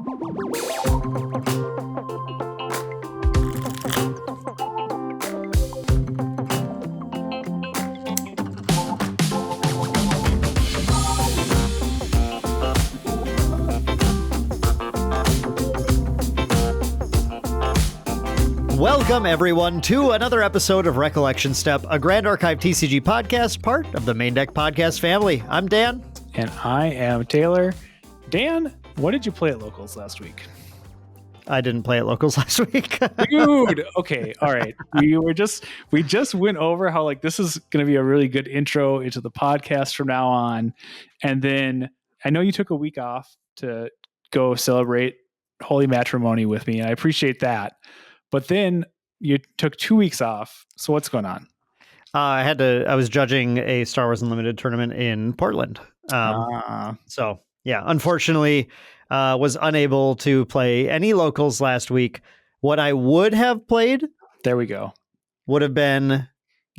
Welcome, everyone, to another episode of Recollection Step, a Grand Archive TCG podcast, part of the Maindeck podcast family. I'm Dan. And I am Taylor. Dan, what did you play at Locals last week? I didn't play at Locals last week. Dude, okay, all right. We just went over how like this is going to be a really good intro into the podcast from now on. And then I know you took a week off to go celebrate Holy Matrimony with me, and I appreciate that. But then you took 2 weeks off. So what's going on? I was judging a Star Wars Unlimited tournament in Portland. So yeah, unfortunately, was unable to play any locals last week. What I would have played, there we go, would have been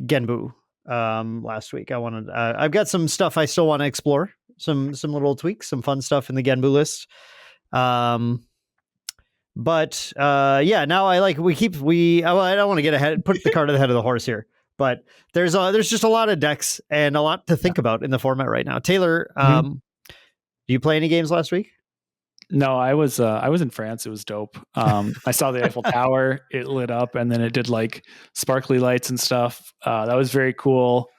Genbu last week. I've got some stuff I still want to explore, some little tweaks, some fun stuff in the Genbu list. But now I don't want to get ahead, put the cart ahead of the horse here, but there's just a lot of decks and a lot to think about in the format right now. Taylor, do you play any games last week? No, I was in France. It was dope. I saw the Eiffel Tower, it lit up, and then it did like sparkly lights and stuff. That was very cool.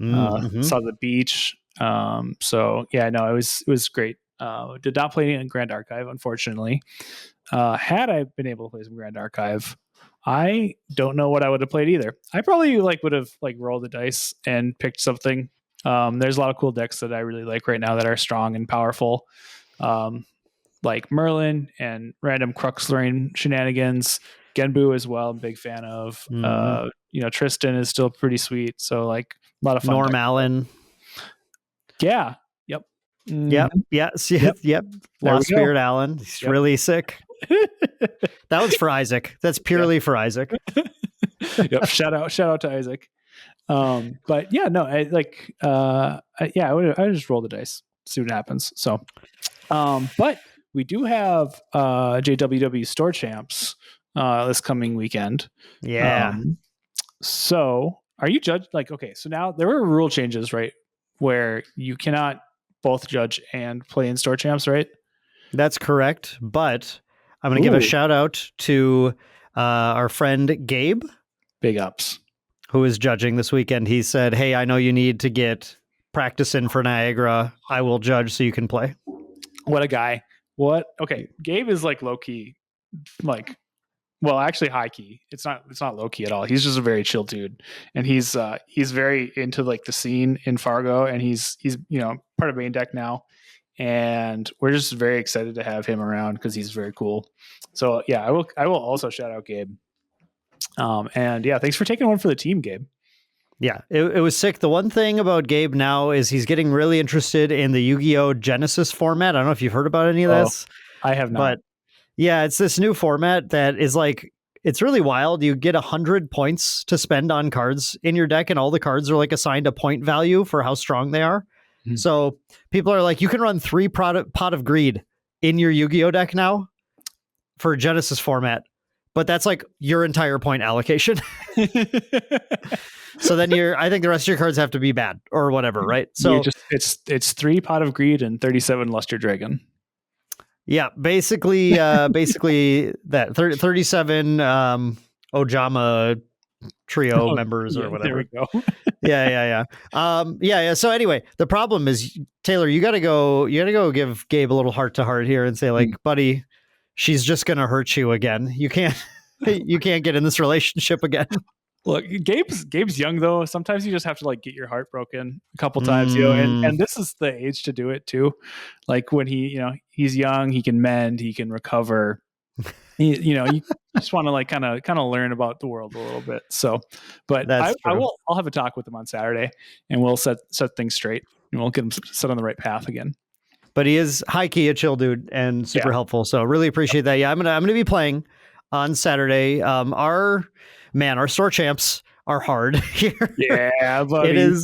Saw the beach. So yeah, no, it was great. Did not play in Grand Archive, unfortunately. Had I been able to play some Grand Archive, I don't know what I would have played either. I probably would have rolled the dice and picked something. There's a lot of cool decks that I really like right now that are strong and powerful, like Merlin and random Crux Lorraine shenanigans. Genbu as well, I'm a big fan of. Tristan is still pretty sweet, so like a lot of fun. Norm Allen. Yeah. Yep. Yep. Lost Spirit Allen. He's really sick. That was for Isaac. That's purely for Isaac. Yep. Shout out to Isaac. But yeah, no, I would just roll the dice, see what happens. So, but we do have JWW Store Champs this coming weekend. Yeah. So are you judged? Okay, so now there were rule changes, right? Where you cannot both judge and play in Store Champs, right? That's correct. But I'm going to give a shout out to our friend Gabe. Big ups. Who is judging this weekend. He said, hey, I know you need to get practice in for Niagara. I will judge so you can play. What a guy. Okay. Gabe is low key, actually high key. It's not low key at all. He's just a very chill dude. And he's very into the scene in Fargo, and he's part of Maindeck now. And we're just very excited to have him around because he's very cool. So yeah, I will also shout out Gabe. And yeah, thanks for taking one for the team, Gabe. Yeah, it was sick. The one thing about Gabe now is he's getting really interested in the Yu-Gi-Oh! Genesis format. I don't know if you've heard about any of this. I have not. But yeah, it's this new format that is it's really wild. You get 100 points to spend on cards in your deck, and all the cards are assigned a point value for how strong they are. Mm-hmm. So people are you can run 3 Pot of Greed in your Yu-Gi-Oh! Deck now for Genesis format, but that's your entire point allocation. So then I think the rest of your cards have to be bad or whatever, right? So it's 3 Pot of Greed and 37 Luster Dragon. Yeah, basically that 37 Ojama trio members or whatever. There we go. Yeah. So anyway, the problem is, Taylor, you gotta go give Gabe a little heart to heart here and say buddy, she's just gonna hurt you again. You can't get in this relationship again. Look, Gabe's young though. Sometimes you just have to get your heart broken a couple times, and this is the age to do it too. When he's young, he can mend, he can recover. You just want to kind of learn about the world a little bit. So, but I'll have a talk with him on Saturday, and we'll set things straight, and we'll get him set on the right path again. But he is high key a chill dude and super helpful. So really appreciate that. Yeah, I'm gonna be playing on Saturday. Our store champs are hard here. Yeah, buddy.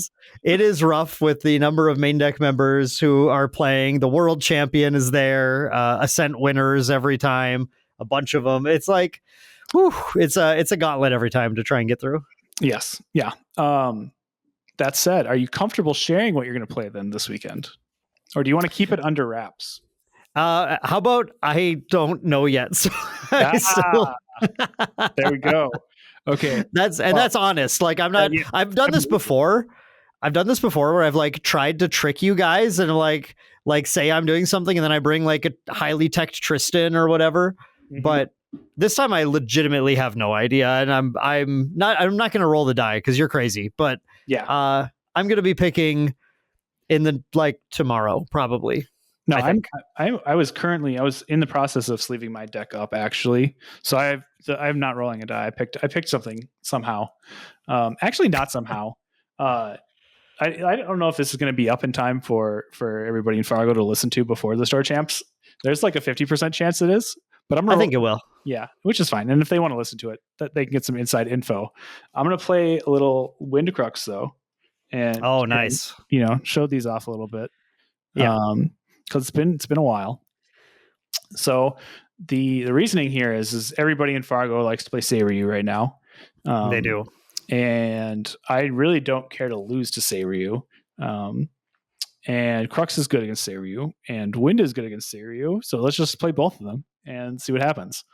it is rough with the number of main deck members who are playing. The world champion is there, Ascent winners every time, a bunch of them. It's like, whew, it's a gauntlet every time to try and get through. Yes. Yeah. That said, are you comfortable sharing what you're going to play then this weekend? Or do you want to keep it under wraps? How about I don't know yet? So there we go. Okay. That's honest. Like I'm not, I've done this before. Where I've like tried to trick you guys and like say I'm doing something and then I bring like a highly teched Tristan or whatever. Mm-hmm. But this time I legitimately have no idea, and I'm not going to roll the die because you're crazy. But yeah, I'm going to be picking in the tomorrow probably. No, I was in the process of sleeving my deck up actually. So I'm not rolling a die. I picked something somehow. Actually not somehow. I don't know if this is going to be up in time for everybody in Fargo to listen to before the Store Champs. There's like a 50% chance it is, but I think it will. Yeah, which is fine. And if they want to listen to it, that they can get some inside info. I'm going to play a little Wind Crux though. And nice. And, show these off a little bit. Yeah. Because it's been a while. So the reasoning here is everybody in Fargo likes to play Seiryu right now. They do. And I really don't care to lose to Seiryu. And Crux is good against Seiryu, and Wind is good against Seiryu. So let's just play both of them and see what happens.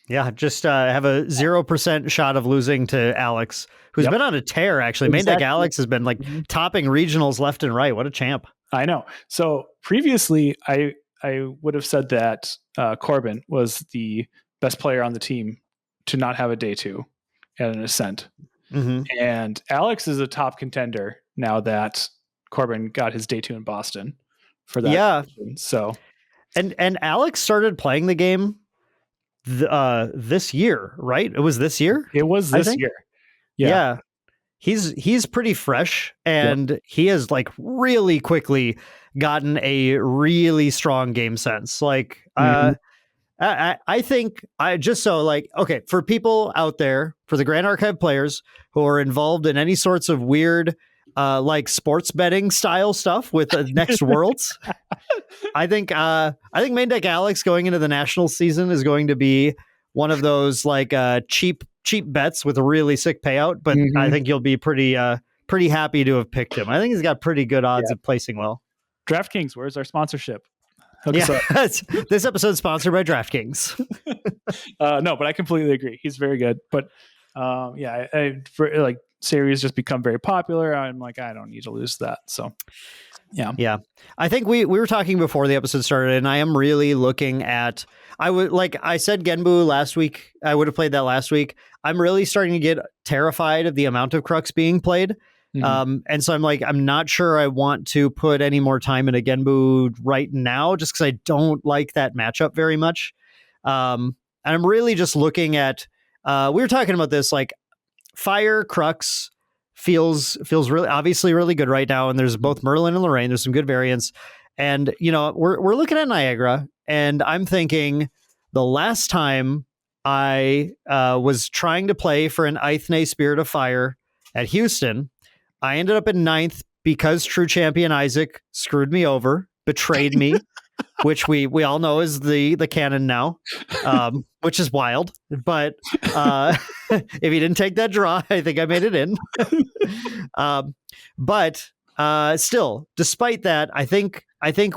Yeah, just have a 0% shot of losing to Alex, who's been on a tear, actually. Exactly. Main deck Alex has been topping regionals left and right. What a champ. I know. So previously, I would have said that Corbin was the best player on the team to not have a day 2 at an Ascent. Mm-hmm. And Alex is a top contender now that Corbin got his day 2 in Boston for that. Yeah. Position. So, and Alex started playing the game this year, right? It was this year? It was this year. Yeah. He's pretty fresh, and he has like really quickly gotten a really strong game sense. Like, I think for people out there, for the Grand Archive players who are involved in any sorts of weird, like sports betting style stuff with the next Worlds, I think Main Deck Alex going into the national season is going to be one of those like cheap bets with a really sick payout. But I think you'll be pretty happy to have picked him. I think he's got pretty good odds of placing well. DraftKings, where's our sponsorship? This episode's sponsored by DraftKings. No, but I completely agree. He's very good. But series just become very popular. I'm like, I don't need to lose that. So yeah. I think we were talking before the episode started, and I am really looking at, I said Genbu last week. I would have played that last week. I'm really starting to get terrified of the amount of Crux being played. And so I'm like, I'm not sure I want to put any more time in a Genbu right now, just because I don't like that matchup very much. And I'm really just looking at, we were talking about this, like Fire Crux feels really, obviously really good right now. And there's both Merlin and Lorraine. There's some good variants. And, we're looking at Niagara, and I'm thinking the last time I was trying to play for an Ithne Spirit of Fire at Houston, I ended up in 9th because True Champion Isaac screwed me over, betrayed me, which we all know is the canon now, which is wild. But if he didn't take that draw, I think I made it in. But still, despite that, I think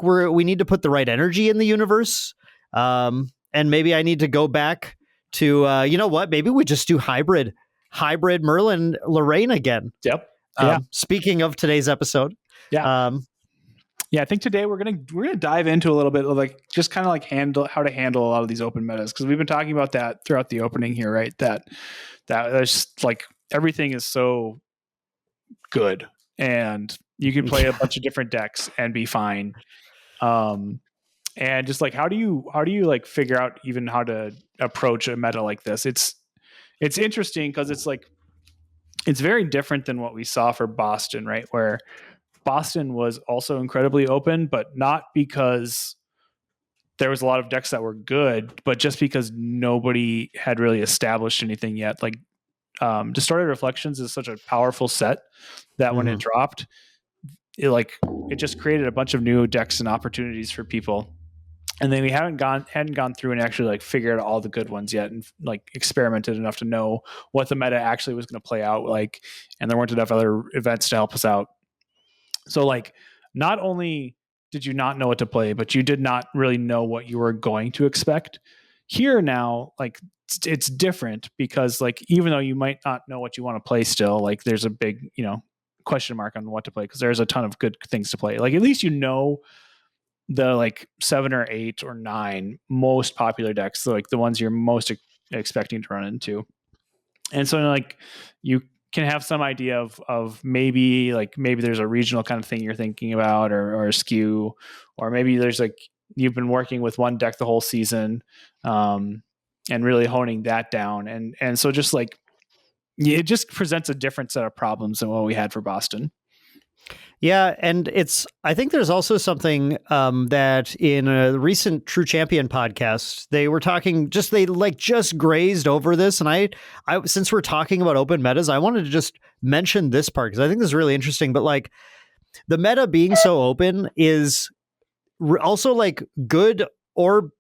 we need to put the right energy in the universe. And maybe I need to go back to maybe we just do hybrid Merlin Lorraine again. Yep. Speaking of today's episode, I think today we're gonna dive into a little bit of like just kind of like how to handle a lot of these open metas, because we've been talking about that throughout the opening here, right? That there's like everything is so good, and you can play a bunch of different decks and be fine. And just like how do you like figure out even how to approach a meta like this? It's interesting because it's like it's very different than what we saw for Boston, right? Where Boston was also incredibly open, but not because there was a lot of decks that were good, but just because nobody had really established anything yet. Like Distorted Reflections is such a powerful set that when it dropped, it just created a bunch of new decks and opportunities for people. And then we hadn't gone through and actually like figured out all the good ones yet, and like experimented enough to know what the meta actually was going to play out like. And there weren't enough other events to help us out. So like, not only did you not know what to play, but you did not really know what you were going to expect. Here now, like it's different because like, even though you might not know what you want to play still, like there's a big, question mark on what to play, because there's a ton of good things to play. Like at least the like 7 or 8 or 9 most popular decks, so like the ones you're most expecting to run into. And so like you can have some idea of maybe there's a regional kind of thing you're thinking about, or a skew, or maybe there's like you've been working with one deck the whole season, and really honing that down. And so just like it just presents a different set of problems than what we had for Boston. Yeah, and I think there's also something that in a recent True Champion podcast, they were talking, they just grazed over this. And I since we're talking about open metas, I wanted to just mention this part because I think this is really interesting. But like the meta being so open is also like good or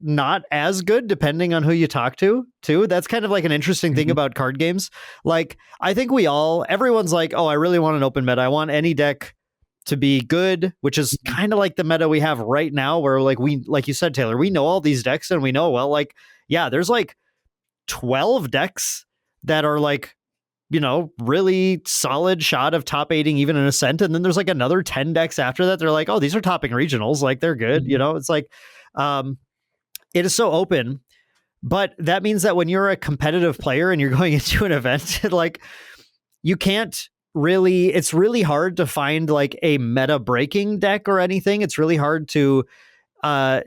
not as good depending on who you talk to too. That's kind of like an interesting thing about card games. Like I think everyone's like, oh, I really want an open meta. I want any deck to be good, which is kind of like the meta we have right now, where like you said, Taylor, we know all these decks and we know, well, like, yeah, there's like 12 decks that are like, really solid shot of top 8ing even in Ascent. And then there's like another 10 decks after that. They're like, oh, these are topping regionals. Like they're good. It's like, it is so open, but that means that when you're a competitive player and you're going into an event, like you can't really, it's really hard to find like a meta breaking deck or anything. It's really hard to,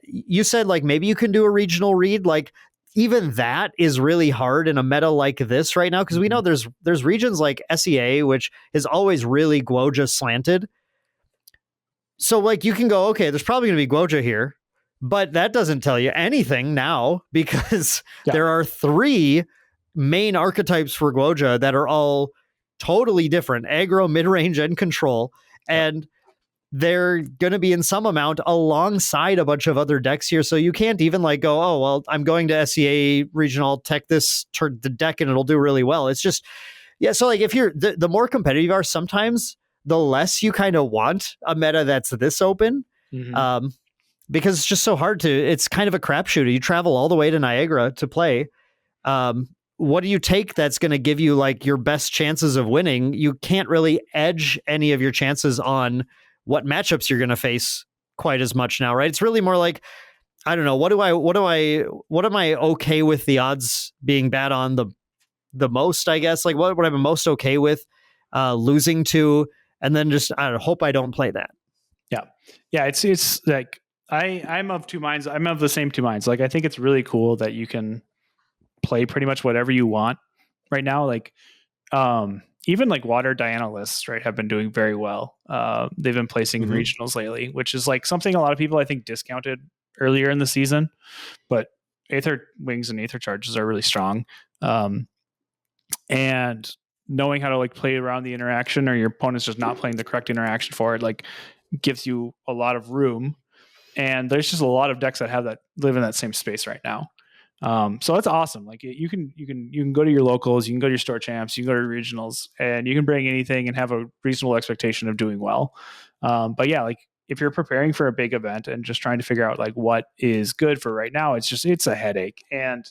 you said like maybe you can do a regional read. Like even that is really hard in a meta like this right now. Cause we know there's regions like SEA, which is always really Guoja slanted. So like you can go, okay, there's probably going to be Guoja here. But that doesn't tell you anything now because there are 3 main archetypes for Guoja that are all totally different: aggro, mid-range, and control. And they're going to be in some amount alongside a bunch of other decks here. So you can't even like go, oh, well, I'm going to SEA regional, tech this the deck and it'll do really well. It's just, yeah. So like if you're the more competitive you are, sometimes the less you kind of want a meta that's this open. Because it's just so hard it's kind of a crapshoot. You travel all the way to Niagara to play. What do you take that's going to give you like your best chances of winning? You can't really edge any of your chances on what matchups you're going to face quite as much now, right? It's really more like, I don't know, what am I okay with the odds being bad on the most, I guess? Like what I'm most okay with losing to, and then just, I don't know, hope I don't play that. Yeah. It's like, I'm of two minds. I'm of the same two minds. Like, I think it's really cool that you can play pretty much whatever you want right now. Like, even like Water Diana lists, right, have been doing very well. They've been placing in regionals lately, which is like something a lot of people I think discounted earlier in the season. But Aether Wings and Aether Charges are really strong. And knowing how to like play around the interaction, or your opponent's just not playing the correct interaction for it, like gives you a lot of room. And there's just a lot of decks that live in that same space right now. So that's awesome. Like you can go to your locals, you can go to your store champs, you can go to regionals, and you can bring anything and have a reasonable expectation of doing well. But yeah, like if you're preparing for a big event and just trying to figure out like what is good for right now, it's a headache. And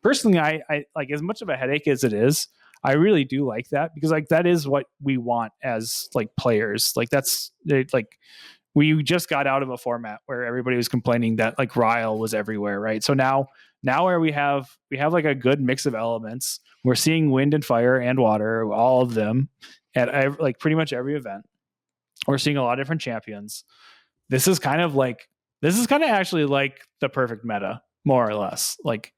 personally, I like, as much of a headache as it is, I really do like that, because like that is what we want as like players. Like that's like, we just got out of a format where everybody was complaining that like Ryle was everywhere, right? So now where we have like a good mix of elements, we're seeing wind and fire and water, all of them at like pretty much every event. We're seeing a lot of different champions. This is kind of actually like the perfect meta, more or less. Like,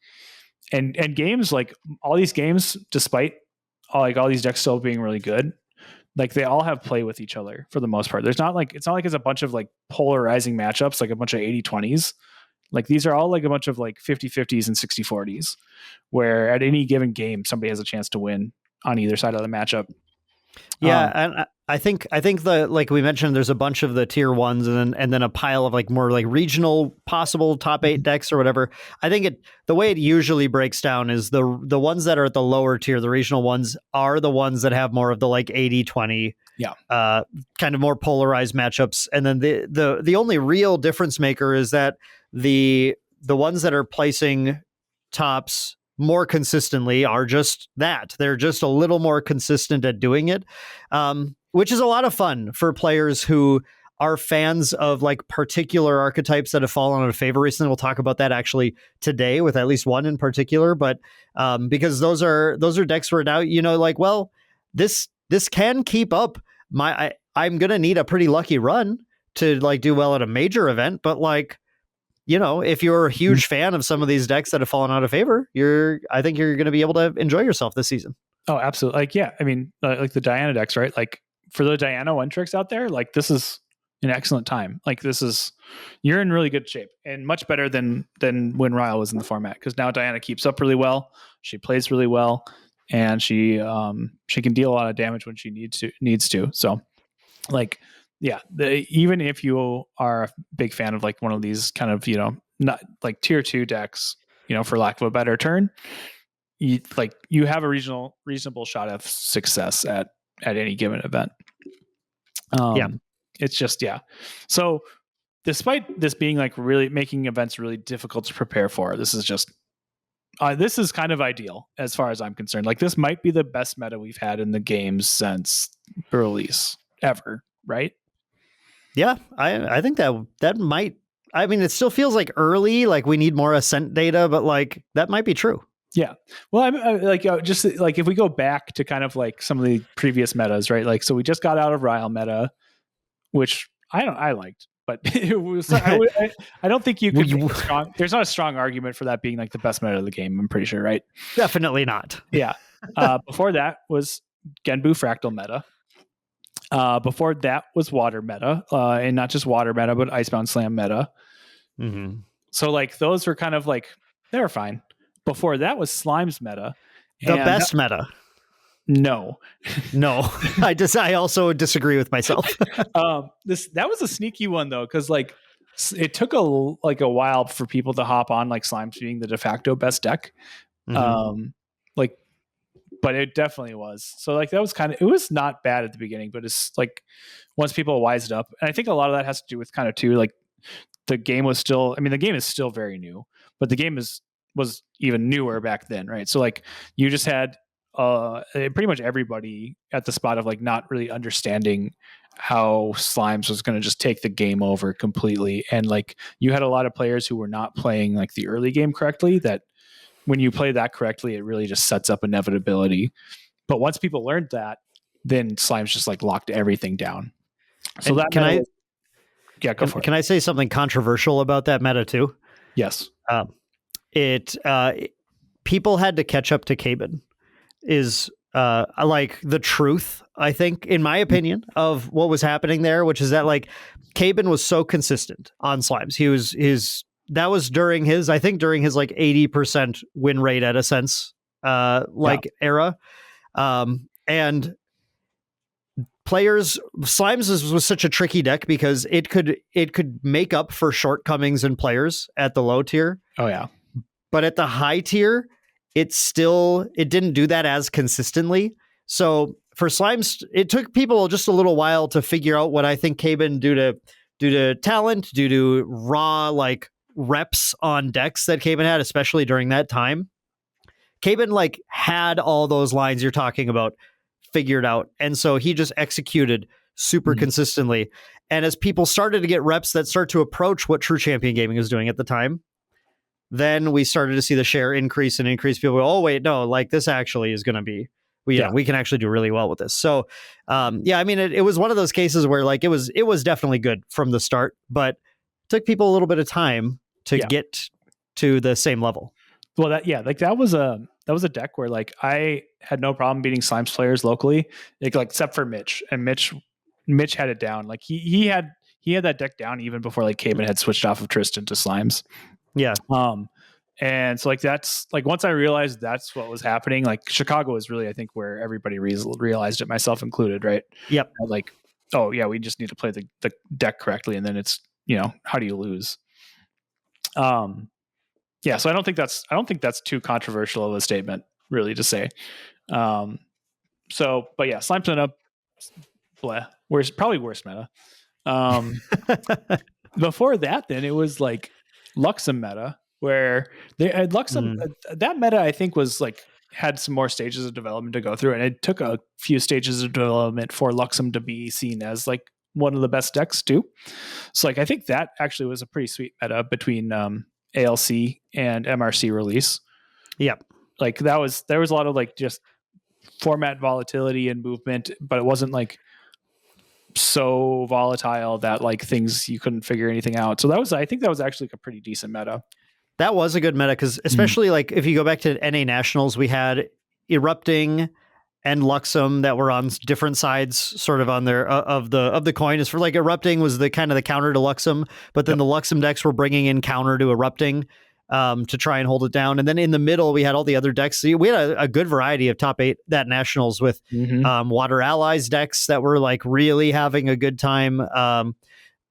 and games, like all these games, despite all these decks still being really good, like they all have play with each other for the most part. It's not like it's a bunch of like polarizing matchups, like a bunch of 80-20s. Like these are all like a bunch of like 50-50s and 60-40s, where at any given game, somebody has a chance to win on either side of the matchup. Yeah. And I think the, like we mentioned, there's a bunch of the tier ones and then a pile of like more like regional possible top 8 decks or whatever. I think the way it usually breaks down is the ones that are at the lower tier, the regional ones, are the ones that have more of the like 80-20 kind of more polarized matchups. And then the only real difference maker is that the ones that are placing tops more consistently are just that. They're just a little more consistent at doing it. Which is a lot of fun for players who are fans of like particular archetypes that have fallen out of favor recently. We'll talk about that actually today with at least one in particular, but because those are decks where now, like, well, this can keep up. I'm going to need a pretty lucky run to like do well at a major event, but like, if you're a huge fan of some of these decks that have fallen out of favor, I think you're going to be able to enjoy yourself this season. Oh, absolutely. Like, yeah, I mean, like the Diana decks, right? Like, for the Diana one tricks out there, like this is an excellent time. Like you're in really good shape and much better than when Ryle was in the format, because now Diana keeps up really well. She plays really well, and she can deal a lot of damage when she needs to. So like, yeah, even if you are a big fan of like one of these kind of, not like tier 2 decks, for lack of a better term, you have a reasonable shot of success at any given event. It's just, so despite this being like really making events really difficult to prepare for, this is kind of ideal as far as I'm concerned. Like, this might be the best meta we've had in the games since release ever, right? Yeah, I think that might, I mean, it still feels like early, like we need more ascent data, but like that might be true. Yeah. Well, I'm like, just like if we go back to kind of like some of the previous metas, right? Like, so we just got out of Ryle meta, which I liked, but it was, I don't think you could there's not a strong argument for that being like the best meta of the game. I'm pretty sure, right? Definitely not. Yeah. Before that was Genbu Fractal meta. Before that was Water meta, and not just Water meta, but Icebound Slam meta. Mm-hmm. So like those were kind of like, they were fine. Before that was Slimes meta. The best meta. No. I also disagree with myself. That was a sneaky one though, because like it took a while for people to hop on like Slimes being the de facto best deck. Mm-hmm. But it definitely was. So like that was it was not bad at the beginning, but it's like once people wised up, and I think a lot of that has to do with kind of too, like the game was still, I mean, the game is still very new, but the game was even newer back then, right? So like you just had pretty much everybody at the spot of like not really understanding how Slimes was going to just take the game over completely, and like you had a lot of players who were not playing like the early game correctly, that when you play that correctly, it really just sets up inevitability. But once people learned that, then Slimes just like locked everything down. So that can I say something controversial about that meta too? Yes. People had to catch up to Kevin is like the truth, I think, in my opinion, of what was happening there, which is that like Kevin was so consistent on Slimes. That was during his like 80% win rate at a sense, era. And players, Slimes was such a tricky deck because it could make up for shortcomings in players at the low tier. Oh yeah. But at the high tier, it didn't do that as consistently. So for Slimes, it took people just a little while to figure out what I think Kevin due to talent, due to raw like reps on decks that Kevin had, especially during that time. Kevin like had all those lines you're talking about figured out, and so he just executed super consistently. And as people started to get reps that start to approach what True Champion Gaming was doing at the time, then we started to see the share increase. People go, oh wait, no, like this actually is going to be, we can actually do really well with this. So I mean, it was one of those cases where like it was definitely good from the start, but it took people a little bit of time to get to the same level. Well, that was a deck where like I had no problem beating Slimes players locally, like except for Mitch, and Mitch had it down. Like he had that deck down even before like Kevin had switched off of Tristan to Slimes. Yeah. And so like that's like once I realized that's what was happening, like Chicago is really I think where everybody realized it, myself included, right? Yep. Like, oh yeah, we just need to play the deck correctly, and then it's how do you lose? Yeah, so I don't think that's too controversial of a statement really to say. So, but yeah, Slime Tune Up, bleh, probably worst meta. Before that, then it was like Luxem meta, where they had Luxem. That meta I think was like had some more stages of development to go through, and it took a few stages of development for Luxem to be seen as like one of the best decks too. So like I think that actually was a pretty sweet meta between ALC and MRC release. Yep. Like there was a lot of like just format volatility and movement, but it wasn't like so volatile that like things you couldn't figure anything out. So I think that was actually a pretty decent meta. That was a good meta because especially like if you go back to NA Nationals, we had Erupting and Luxem that were on different sides, sort of on their of the coin. Is for like Erupting was the kind of the counter to Luxem, but then the Luxem decks were bringing in counter to Erupting to try and hold it down. And then in the middle, we had all the other decks. So we had a good variety of top 8 that Nationals with Water Allies decks that were like really having a good time.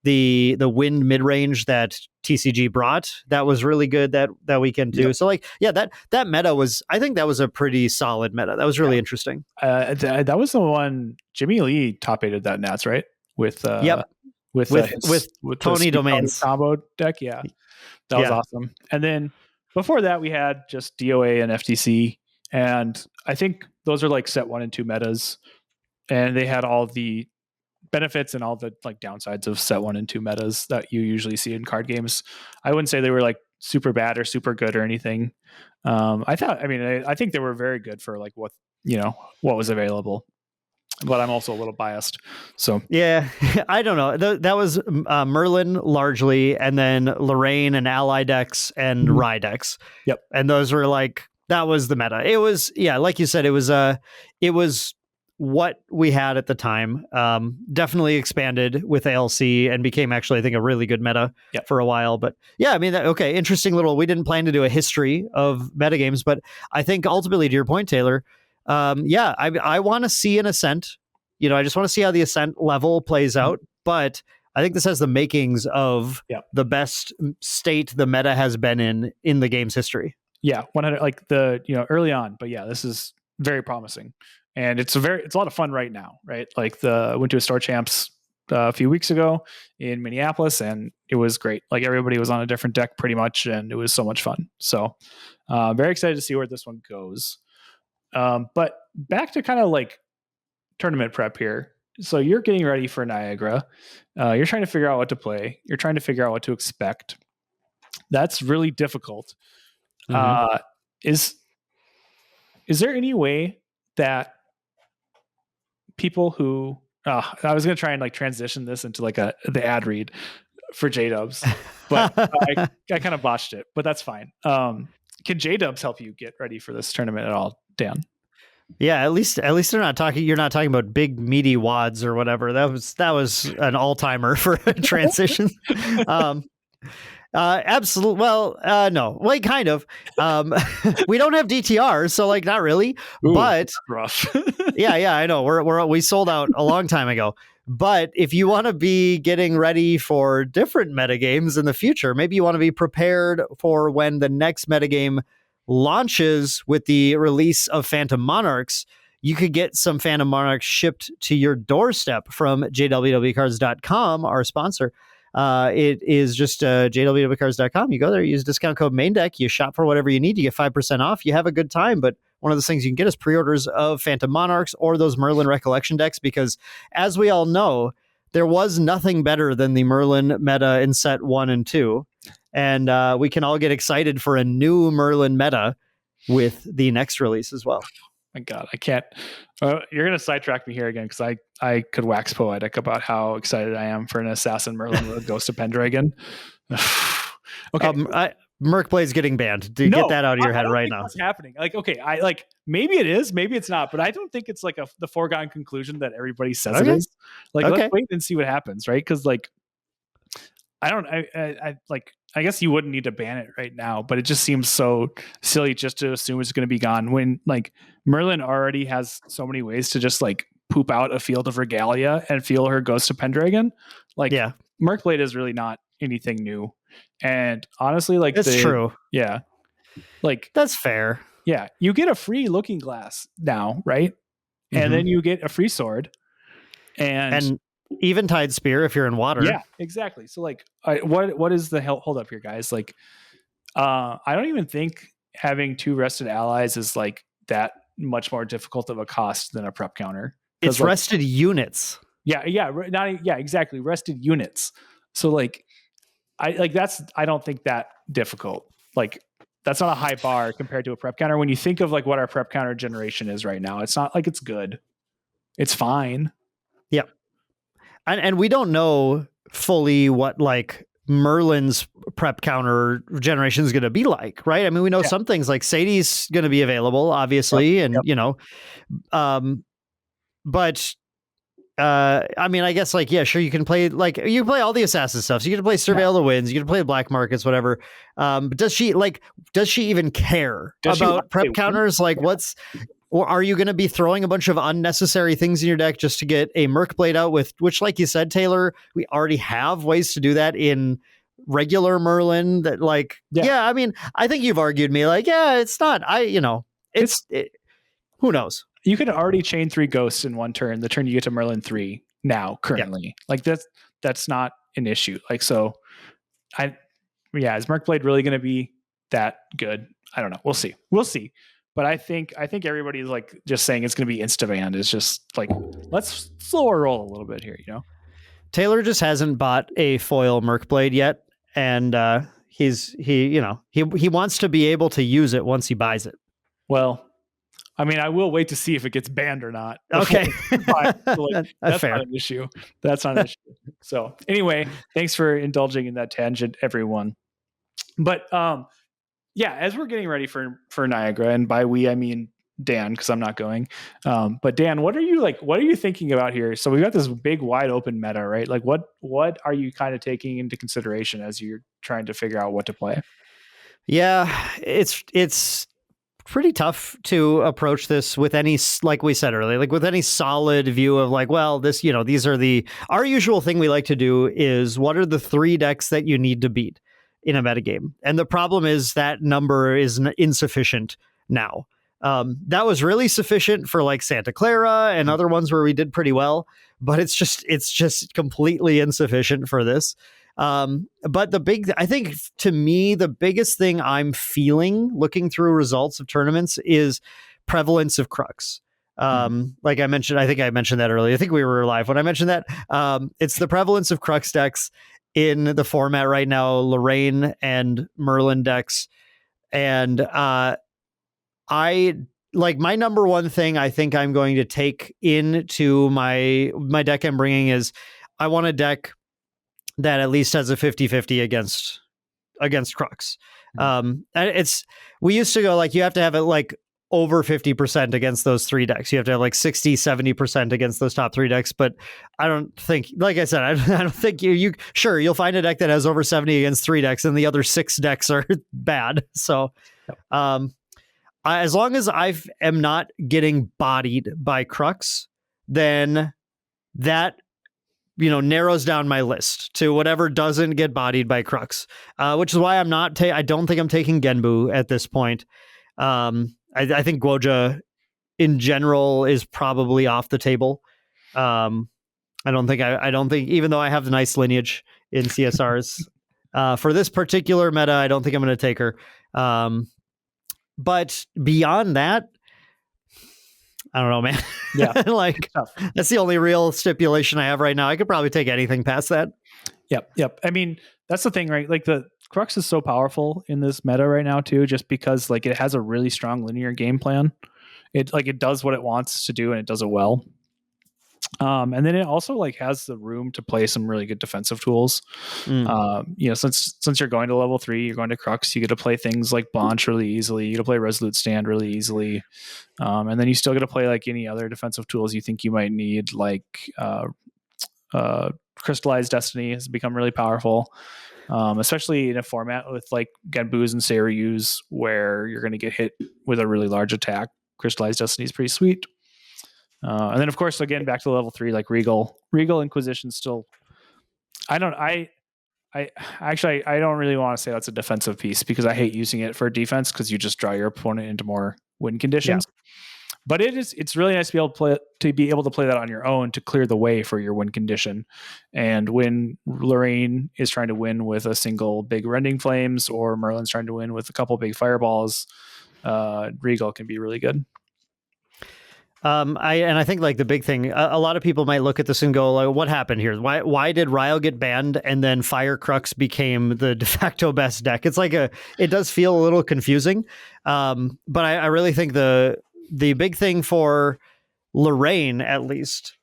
The wind mid range that TCG brought, that was really good that weekend too. So like, yeah, that meta was, I think that was a pretty solid meta. That was really interesting. That was the one Jimmy Lee top 8'd that Nats, right? With Tony Domains combo deck. Yeah. That was awesome. And then before that, we had just DOA and FTC. And I think those are like set 1 and 2 metas. And they had all the benefits and all the like downsides of set 1 and 2 metas that you usually see in card games. I wouldn't say they were like super bad or super good or anything. I think they were very good for like what was available. But I'm also a little biased. So yeah, I don't know. That was Merlin largely, and then Lorraine and Ally decks and Rye decks. Yep. And those were like, that was the meta. It was, yeah, like you said, it was what we had at the time. Definitely expanded with ALC and became actually, I think, a really good meta for a while. But yeah, I mean, okay, interesting little. We didn't plan to do a history of metagames, but I think ultimately, to your point, Taylor. I want to see an ascent. I just want to see how the ascent level plays out. But I think this has the makings of the best state the meta has been in the game's history. Yeah, 100. Like early on, but yeah, this is very promising, and it's a lot of fun right now, right? Like went to a Star Champs a few weeks ago in Minneapolis, and it was great. Like everybody was on a different deck pretty much, and it was so much fun. So very excited to see where this one goes. But back to kind of like tournament prep here. So you're getting ready for Niagara. You're trying to figure out what to play. You're trying to figure out what to expect. That's really difficult. Is there any way that people who I was going to try and like transition this into like the ad read for J-Dubs, but I kind of botched it, but that's fine. Can J-Dubs help you get ready for this tournament at all, Dan? Yeah, at least you're not talking about big meaty wads or whatever. That was an all-timer for a transition. Absolutely. Well, no, like kind of. We don't have DTR, so like not really. Ooh, but rough. yeah, I know. We sold out a long time ago. But if you want to be getting ready for different metagames in the future, maybe you want to be prepared for when the next metagame launches with the release of Phantom Monarchs. You could get some Phantom Monarchs shipped to your doorstep from jwwcards.com, our sponsor. It is just jwwcards.com. You go there, use discount code Maindeck, you shop for whatever you need, you get 5% off, you have a good time. But one of the things you can get is pre-orders of Phantom Monarchs or those Merlin Recollection decks, because as we all know, there was nothing better than the Merlin meta in set 1 and 2. And we can all get excited for a new Merlin meta with the next release as well. My God, I can't. You're going to sidetrack me here again, because I could wax poetic about how excited I am for an Assassin Merlin with Ghost of Pendragon. Okay. Merkblade's getting banned. Get that out of your head right now. What's happening? Like, okay, maybe it is, maybe it's not, but I don't think it's like the foregone conclusion that everybody says it is. Like, let's wait and see what happens, right? Because like, I guess you wouldn't need to ban it right now, but it just seems so silly just to assume it's going to be gone when like Merlin already has so many ways to just like poop out a field of Regalia and feel her Ghost of Pendragon. Like, yeah, Mercblade is really not anything new. And honestly, like it's true. Yeah. Like that's fair. Yeah. You get a free Looking Glass now, right? And then you get a free sword. And Eventide Spear if you're in water. Yeah, exactly. So like what is the hell? Hold up here, guys. Like I don't even think having 2 rested allies is like that much more difficult of a cost than a prep counter. It's like, rested units. Yeah, exactly. Rested units. So like I don't think that difficult. Like that's not a high bar compared to a prep counter. When you think of like what our prep counter generation is right now, it's not like it's good. It's fine. Yeah. And we don't know fully what like Merlin's prep counter generation is going to be like, right? I mean, we know some things like Sadie's going to be available, obviously, and you know, but I mean, I guess like, yeah, sure, you can play all the assassin stuff. So you can play Surveil the Winds, you can play Black Markets, whatever. But does she even care about prep counters? Like or are you going to be throwing a bunch of unnecessary things in your deck just to get a Mercblade out with, which, like you said, Taylor, we already have ways to do that in regular Merlin that like, I mean, I think you've argued me like, it's not, who knows? You could already chain 3 ghosts in one turn, the turn you get to Merlin 3 now, currently. Like that's not an issue. Like, so is Mercblade really going to be that good? I don't know. We'll see. But I think everybody's like just saying it's going to be insta-banned is just like, let's slow our roll a little bit here, you know? Taylor just hasn't bought a foil Mercblade yet. And he wants to be able to use it once he buys it. Well, I mean, I will wait to see if it gets banned or not. Okay. So like, that's fair. Not an issue. That's not an issue. So anyway, thanks for indulging in that tangent, everyone. But as we're getting ready for Niagara, and by we I mean Dan, because I'm not going. But Dan, what are you thinking about here? So we've got this big wide open meta, right? Like what are you kind of taking into consideration as you're trying to figure out what to play? Yeah, it's pretty tough to approach this with any, like we said earlier, like with any solid view of like, well, this, these are our usual thing we like to do is what are the 3 decks that you need to beat in a metagame? And the problem is that number is insufficient now. That was really sufficient for like Santa Clara and other ones where we did pretty well, but it's just completely insufficient for this. But I think to me, the biggest thing I'm feeling looking through results of tournaments is prevalence of Crux. Like I mentioned, I think I mentioned that earlier. I think we were live when I mentioned that. It's the prevalence of Crux decks in the format right now, Lorraine and Merlin decks. And I like my number one thing I think I'm going to take into my deck I'm bringing is I want a deck that at least has a 50-50 against Crux. And we used to go like, you have to have it like over 50% against those 3 decks. You have to have like 60-70% against those top 3 decks. But I don't think, like I said, I don't think you'll find a deck that has over 70 against 3 decks and the other 6 decks are bad. So, as long as I am not getting bodied by Crux, then that, narrows down my list to whatever doesn't get bodied by Crux, which is why I don't think I'm taking Genbu at this point. I think Guoja in general is probably off the table. I don't think, even though I have the nice lineage in CSRs, for this particular meta, I don't think I'm going to take her. But beyond that, I don't know, man. Yeah. Like that's the only real stipulation I have right now. I could probably take anything past that. Yep. I mean, that's the thing, right? Like the Crux is so powerful in this meta right now too, just because like it has a really strong linear game plan. It does what it wants to do and it does it well. And then it also like has the room to play some really good defensive tools. Since you're going to level 3, you're going to Crux, you get to play things like Blanche really easily. You get to play Resolute Stand really easily. And then you still get to play like any other defensive tools you think you might need, like Crystallized Destiny has become really powerful, especially in a format with like Genbus and Seiryu where you're going to get hit with a really large attack. Crystallized Destiny is pretty sweet. And then, of course, again, back to level 3, like Regal Inquisition still. I don't really want to say that's a defensive piece because I hate using it for defense because you just draw your opponent into more win conditions. Yeah. But it's really nice to be able to play that on your own to clear the way for your win condition. And when Lorraine is trying to win with a single big Rending Flames or Merlin's trying to win with a couple big Fireballs, Regal can be really good. I think like the big thing, a lot of people might look at this and go, like, what happened here? Why did Ryle get banned and then Fire Crux became the de facto best deck? It's like it does feel a little confusing. But I really think the big thing for Lorraine, at least,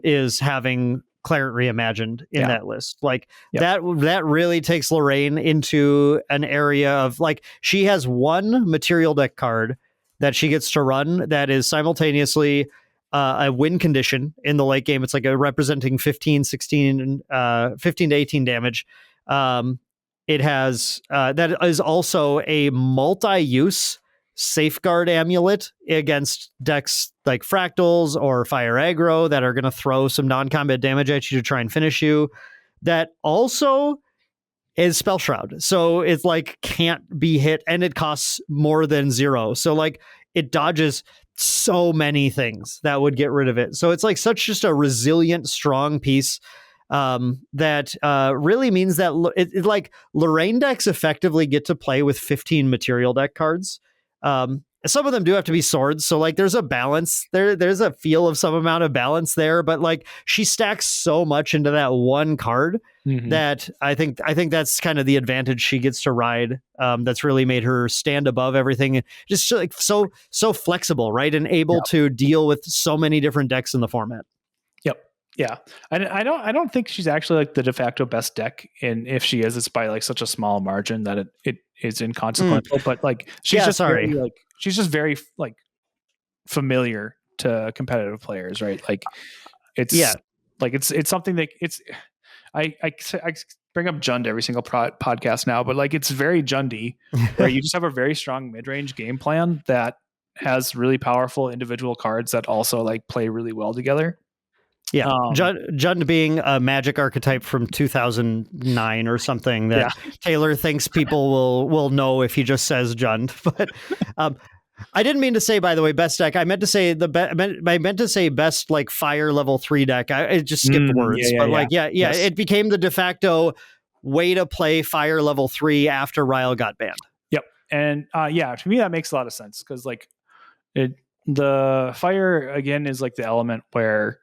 is having Clarent Reimagined in that list. Like that really takes Lorraine into an area of like, she has one material deck card that she gets to run that is simultaneously a win condition in the late game. It's like representing 15 to 18 damage. It has that is also a multi-use safeguard amulet against decks like Fractals or Fire Aggro that are going to throw some non-combat damage at you to try and finish you. That also is Spell Shroud. So it's like can't be hit and it costs more than 0. So like it dodges so many things that would get rid of it. So it's like such just a resilient, strong piece that really means that it like Lorraine decks effectively get to play with 15 material deck cards. Some of them do have to be swords, so like there's a balance there's a feel of some amount of balance there, but like she stacks so much into that one card that I think that's kind of the advantage she gets to ride. That's really made her stand above everything, just like so flexible, right, and able to deal with so many different decks in the format. Yeah, I don't think she's actually like the de facto best deck, and if she is, it's by like such a small margin that it is inconsequential. But like she's just very like familiar to competitive players, right? Like it's like it's something that it's I bring up Jund every single podcast now, but like it's very Jundy, where you just have a very strong mid-range game plan that has really powerful individual cards that also like play really well together. Yeah, Jund being a Magic archetype from 2009 or something that Taylor thinks people will know if he just says Jund. But I didn't mean to say, by the way, best deck. I meant to say best like Fire level 3 deck. I just skipped words, it became the de facto way to play Fire level 3 after Ryle got banned. Yep, and to me that makes a lot of sense because like the Fire again is like the element where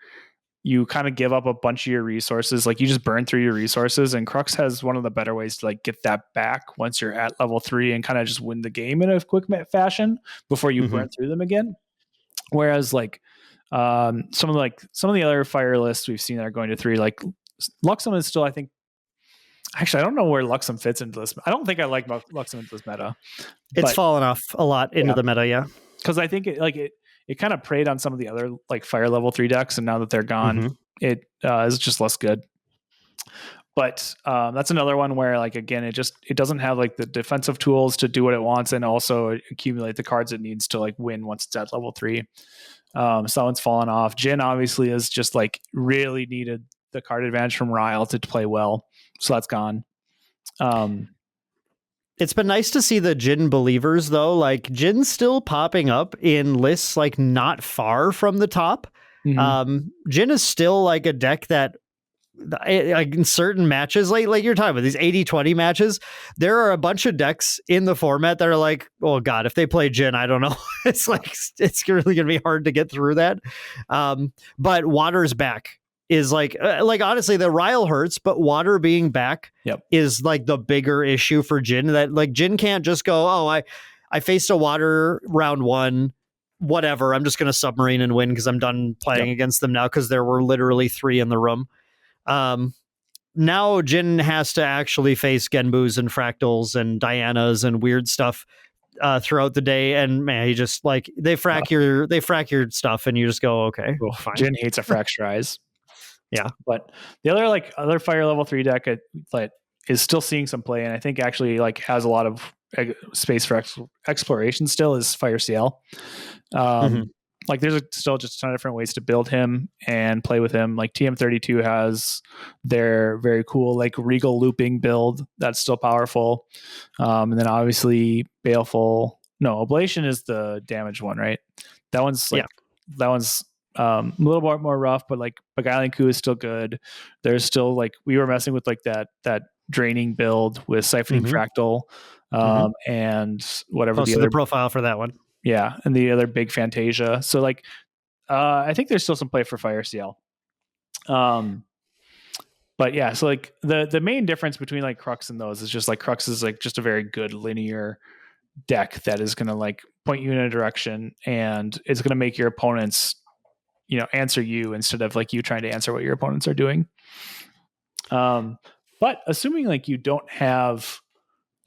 you kind of give up a bunch of your resources. Like you just burn through your resources, and Crux has one of the better ways to like get that back once you're at level 3 and kind of just win the game in a quick fashion before you burn through them again. Whereas like some of the other Fire lists we've seen that are going to 3, like Luxem is still, I think, actually, I don't know where Luxem fits into this. I don't think I like Luxem into this meta. It's fallen off a lot into the meta. Because I think it kind of preyed on some of the other like Fire level 3 decks, and now that they're gone, it is just less good. But that's another one where like again, it doesn't have like the defensive tools to do what it wants, and also accumulate the cards it needs to like win once it's at level 3. So that one's fallen off. Jin obviously is just like really needed the card advantage from Ryle to play well, so that's gone. It's been nice to see the Jin believers, though. Like, Jin's still popping up in lists, like, not far from the top. Jin is still, like, a deck that, like, in certain matches, like you're talking about, these 80-20 matches, there are a bunch of decks in the format that are like, oh, God, if they play Jin, I don't know. It's really going to be hard to get through that. But Water's back is like honestly the Ryle hurts, but Water being back is like the bigger issue for Jin. That like Jin can't just go, I faced a Water round 1, whatever, I'm just gonna submarine and win because I'm done playing against them now, because there were literally 3 in the room. Now Jin has to actually face Genbus and Fractals and Dianas and weird stuff throughout the day, and man, he just like they frack your stuff and you just go, okay, fine. Jin hates a fracturize. Yeah. But the other fire level 3 deck that is still seeing some play, and I think actually like has a lot of space for exploration still, is Fire CL. Like there's still just a ton of different ways to build him and play with him. Like TM32 has their very cool like Regal looping build that's still powerful. And then obviously Ablation is the damage one, right? That one's a little bit more rough, but like Beguiling Coup is still good. There's still like, we were messing with like that draining build with Siphoning Fractal, and whatever Posted the profile for that one. Yeah, and the other big Fantasia. So like, I think there's still some play for Fire CL. But yeah, so like the main difference between like Crux and those is just like Crux is like just a very good linear deck that is going to like point you in a direction, and it's going to make your opponents, answer you instead of like you trying to answer what your opponents are doing. But assuming like you don't have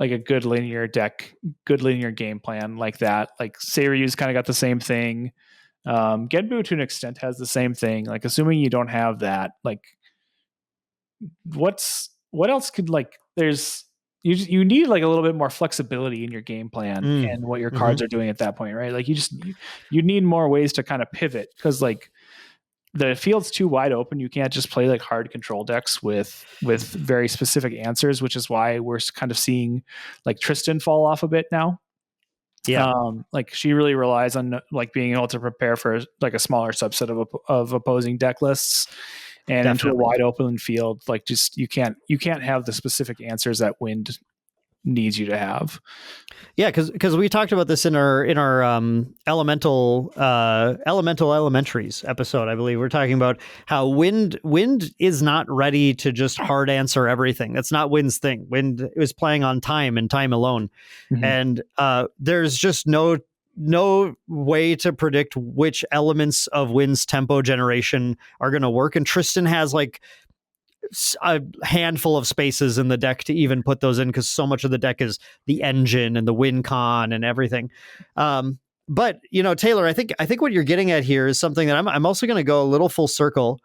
like a good linear deck, good linear game plan like that, like Seiryu's kind of got the same thing. Genbu to an extent has the same thing. Like assuming you don't have that, like what else could like you need like a little bit more flexibility in your game plan and what your cards are doing at that point, right? Like you need more ways to kind of pivot, because like the field's too wide open. You can't just play like hard control decks with very specific answers, which is why we're kind of seeing like Tristan fall off a bit now. Yeah. Like she really relies on like being able to prepare for like a smaller subset of opposing deck lists, and into a wide open field. Like just, you can't have the specific answers that Wind needs you to have. Yeah, because we talked about this in our elemental elementaries episode. I believe we're talking about how Wind is not ready to just hard answer everything. That's not Wind's thing. Wind is playing on time and time alone, and there's just no way to predict which elements of Wind's tempo generation are going to work. And Tristan has like a handful of spaces in the deck to even put those in, because so much of the deck is the engine and the win con and everything. But Taylor, I think what you're getting at here is something that I'm also going to go a little full circle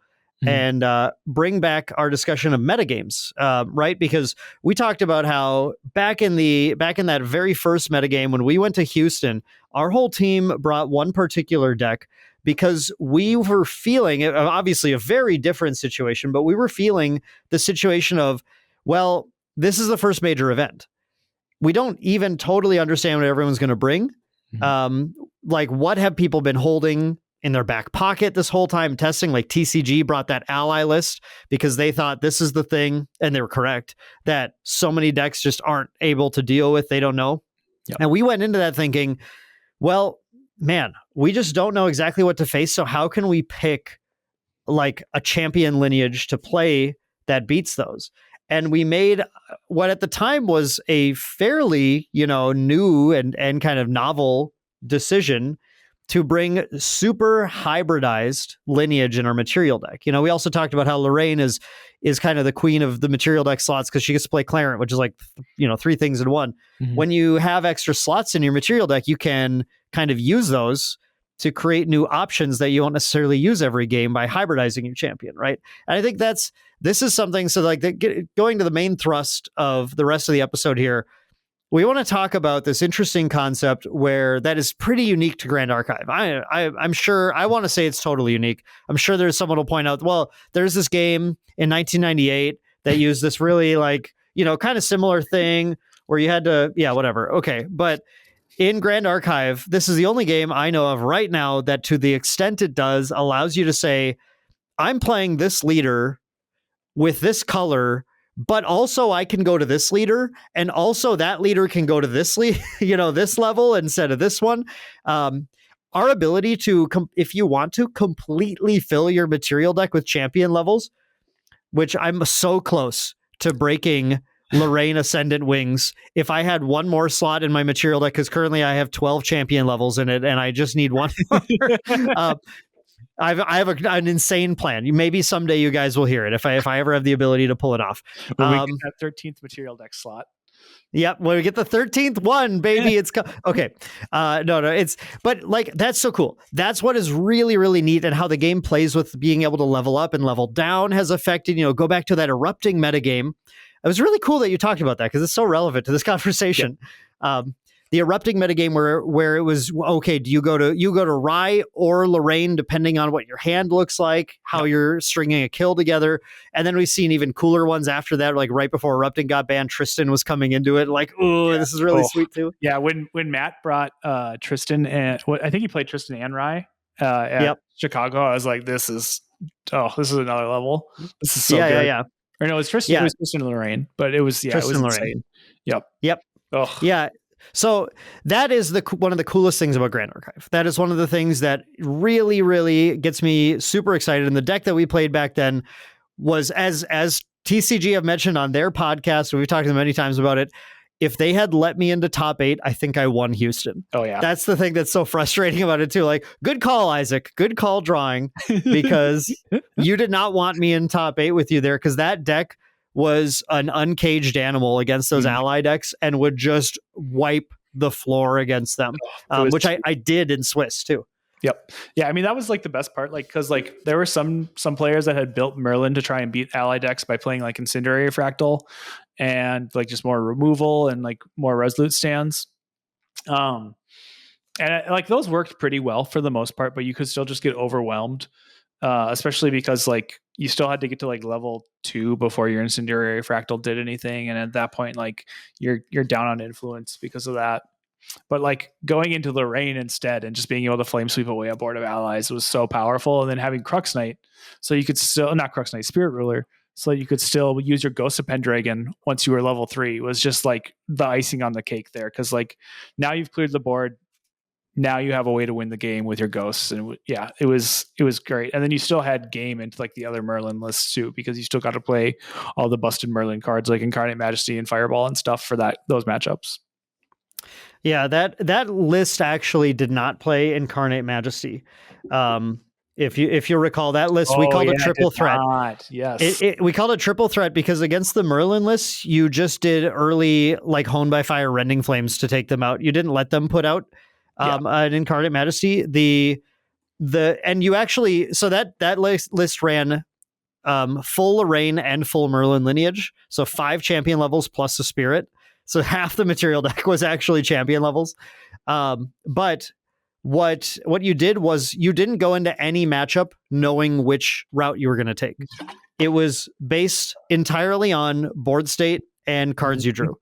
and bring back our discussion of metagames, right? Because we talked about how back in that very first metagame when we went to Houston, our whole team brought one particular deck because we were feeling, obviously a very different situation, but we were feeling the situation of, well, this is the first major event. We don't even totally understand what everyone's going to bring. Like, what have people been holding in their back pocket this whole time testing? Like TCG brought that ally list because they thought this is the thing, and they were correct, that so many decks just aren't able to deal with. They don't know. Yep. And we went into that thinking, well, man, we just don't know exactly what to face. So how can we pick like a champion lineage to play that beats those? And we made what at the time was a fairly, new and kind of novel decision to bring super hybridized lineage in our material deck. We also talked about how Lorraine is kind of the queen of the material deck slots because she gets to play Clarent, which is like, 3 things in one. When you have extra slots in your material deck, you can kind of use those to create new options that you won't necessarily use every game by hybridizing your champion, right? And I think this is something, so like going to the main thrust of the rest of the episode here, we want to talk about this interesting concept where that is pretty unique to Grand Archive. I'm sure, I want to say it's totally unique. I'm sure there's someone who'll point out, well, there's this game in 1998 that used this really like, kind of similar thing where you had to, whatever. Okay. But in Grand Archive, this is the only game I know of right now that, to the extent it does, allows you to say, I'm playing this leader with this color, but also I can go to this leader, and also that leader can go to this this level instead of this one. Our ability to, if you want to, completely fill your material deck with champion levels, which I'm so close to breaking Lorraine Ascendant Wings. If I had one more slot in my material deck, because currently I have 12 champion levels in it, and I just need one more. I have an insane plan. Maybe someday you guys will hear it if I ever have the ability to pull it off. When we get that 13th material deck slot. Yep, when we get the 13th one, baby, it's okay. But like that's so cool. That's what is really, really neat, and how the game plays with being able to level up and level down has affected. Go back to that erupting metagame. It was really cool that you talked about that because it's so relevant to this conversation. Yep. The erupting metagame where it was okay. Do you go to Rye or Lorraine depending on what your hand looks like, how you're stringing a kill together, and then we've seen even cooler ones after that. Like right before erupting got banned, Tristan was coming into it. Like, this is really sweet too. Yeah, when Matt brought Tristan and I think he played Tristan and Rye at Chicago, I was like, this is another level. This is so good. Yeah. Or no, it was Tristan. It was Tristan and Lorraine, but it was Tristan it was insane. Yep. Oh. Yeah. So that is one of the coolest things about Grand Archive. That is one of the things that really, really gets me super excited. And the deck that we played back then was, as TCG have mentioned on their podcast, we've talked to them many times about it. If they had let me into top 8, I think I won Houston. Oh yeah. That's the thing that's so frustrating about it too. Like, good call, Isaac. Good call drawing, because you did not want me in top 8 with you there, because that deck was an uncaged animal against those ally decks and would just wipe the floor against them, which I did in Swiss too. Yep. Yeah. I mean, that was like the best part, like, because like there were some players that had built Merlin to try and beat ally decks by playing like Incendiary Fractal and like just more removal and like more Resolute stands. And like those worked pretty well for the most part, but you could still just get overwhelmed, especially because like you still had to get to like level 2 before your Incendiary Fractal did anything, and at that point like you're down on influence because of that. But like going into Lorraine instead and just being able to flame sweep away a board of allies was so powerful, and then having Crux Knight, so you could still not Crux Knight, Spirit Ruler, so you could still use your Ghost of Pendragon once you were level 3 was just like the icing on the cake there, because like now you've cleared the board. Now you have a way to win the game with your ghosts. And yeah, it was great. And then you still had game into like the other Merlin lists too, because you still got to play all the busted Merlin cards like Incarnate Majesty and Fireball and stuff for those matchups. Yeah, that list actually did not play Incarnate Majesty. If you recall that list, we called it triple threat. Yes, we called it triple threat because against the Merlin list, you just did early like Honed by Fire, Rending Flames to take them out. You didn't let them put out an Incarnate Majesty. And you actually, so that list ran full Lorraine and full Merlin lineage, so 5 champion levels plus a spirit. So half the material deck was actually champion levels. But what you did was you didn't go into any matchup knowing which route you were going to take. It was based entirely on board state and cards you drew.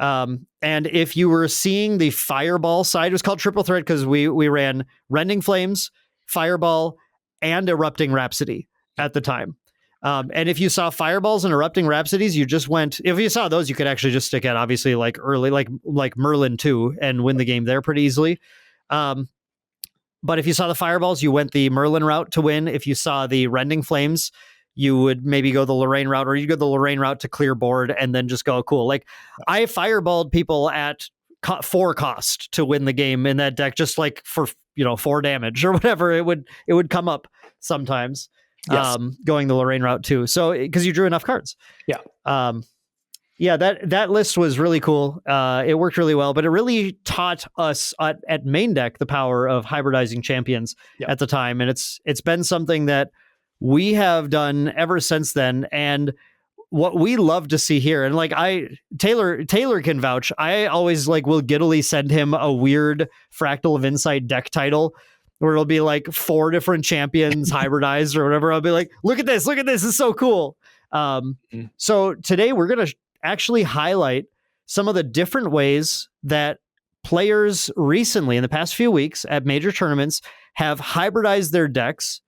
And if you were seeing the Fireball side, it was called triple threat because we ran Rending Flames, Fireball, and Erupting Rhapsody at the time. And if you saw Fireballs and Erupting Rhapsodies, you just went, if you saw those, you could actually just stick at obviously like early, like Merlin 2 and win the game there pretty easily. But if you saw the Fireballs, you went the Merlin route to win. If you saw the Rending Flames, you would maybe go the Lorraine route, or you go the Lorraine route to clear board and then just go cool. Like I fireballed people at 4 cost to win the game in that deck, just like for 4 damage or whatever. It would come up sometimes. Yes. Going the Lorraine route too. So because you drew enough cards. Yeah. That list was really cool. It worked really well, but it really taught us at main deck the power of hybridizing champions at the time. And it's been something that we have done ever since then. And what we love to see here, and like Taylor can vouch, I always like will giddily send him a weird Fractal of Insight deck title where it'll be like 4 different champions hybridized or whatever. I'll be like, look at this, this is so cool. So today we're going to actually highlight some of the different ways that players recently in the past few weeks at major tournaments have hybridized their decks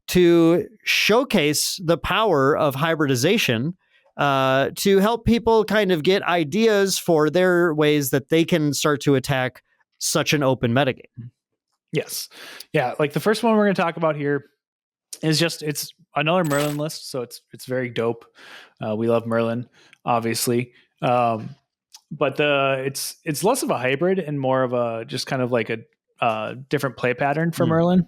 to showcase the power of hybridization, to help people kind of get ideas for their ways that they can start to attack such an open metagame. Yes. Yeah. Like the first one we're going to talk about here is it's another Merlin list. So it's very dope. We love Merlin, obviously. But it's less of a hybrid and more of a just kind of like a different play pattern for Merlin.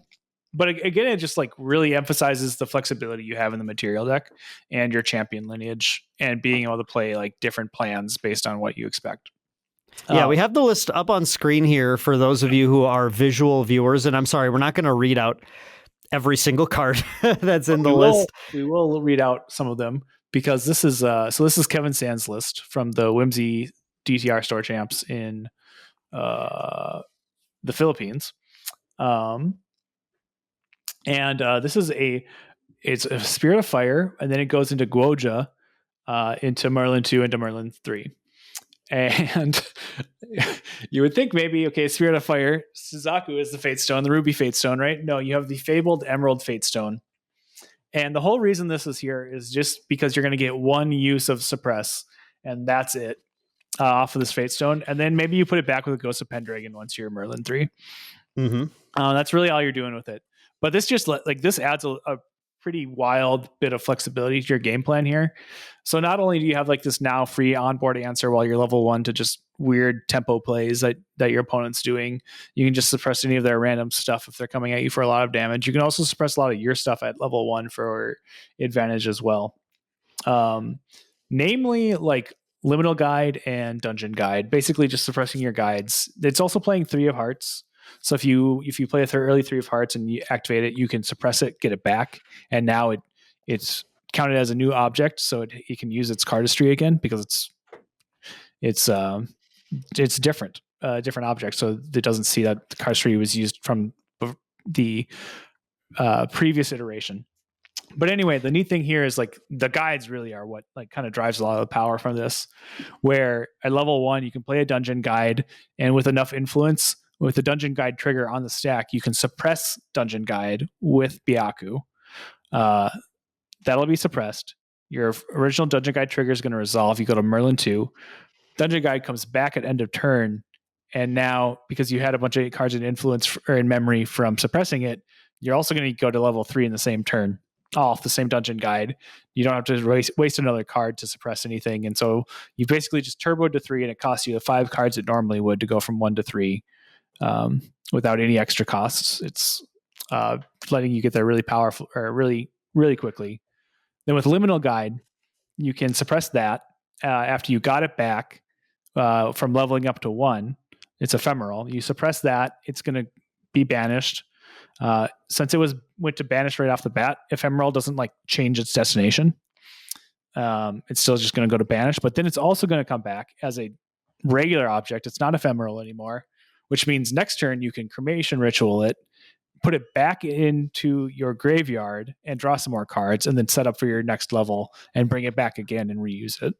But again, it just like really emphasizes the flexibility you have in the material deck and your champion lineage and being able to play like different plans based on what you expect. Yeah, we have the list up on screen here for those of you who are visual viewers. And I'm sorry, we're not going to read out every single card that's in the list. We will read out some of them because this is KevinSan's list from the Whimsy DTR Store Champs in the Philippines. This is it's a Spirit of Fire, and then it goes into Guoja, into Merlin 2, into Merlin 3. And you would think maybe, okay, Spirit of Fire, Suzaku is the Fate Stone, the Ruby Fate Stone, right? No, you have the Fabled Emerald Fate Stone. And the whole reason this is here is just because you're going to get one use of Suppress, and that's it, off of this Fate Stone. And then maybe you put it back with a Ghost of Pendragon once you're Merlin 3. Mm-hmm. That's really all you're doing with it. But this just this adds a pretty wild bit of flexibility to your game plan here. So not only do you have like this now free onboard answer while you're level 1 to just weird tempo plays that your opponent's doing, you can just suppress any of their random stuff if they're coming at you for a lot of damage. You can also suppress a lot of your stuff at level 1 for advantage as well. Namely like Liminal Guide and Dungeon Guide, basically just suppressing your guides. It's also playing 3 of Hearts. So if you play early 3 of Hearts and you activate it, you can suppress it, get it back, and now it's counted as a new object, so it can use its cardistry again because it's different object, so it doesn't see that the cardistry was used from the previous iteration. But anyway, the neat thing here is like the guides really are what like kind of drives a lot of the power from this. Where at level 1 you can play a Dungeon Guide, and with enough influence, with the Dungeon Guide trigger on the stack, you can suppress Dungeon Guide with Byaku. That'll be suppressed. Your original Dungeon Guide trigger is going to resolve. You go to Merlin 2. Dungeon Guide comes back at end of turn, and now because you had a bunch of cards in influence or in memory from suppressing it, you're also going to go to level 3 in the same turn, off the same Dungeon Guide. You don't have to waste another card to suppress anything, and so you basically just turboed to 3, and it costs you the 5 cards it normally would to go from 1 to 3. Without any extra costs. It's letting you get there really powerful or really, really quickly. Then with Liminal Guide, you can suppress that after you got it back from leveling up to 1. It's ephemeral. You suppress that, it's going to be banished. Since it went to banish right off the bat, ephemeral doesn't like change its destination. It's still just going to go to banish, but then it's also going to come back as a regular object. It's not ephemeral anymore, which means next turn you can cremation ritual it, put it back into your graveyard and draw some more cards, and then set up for your next level and bring it back again and reuse it.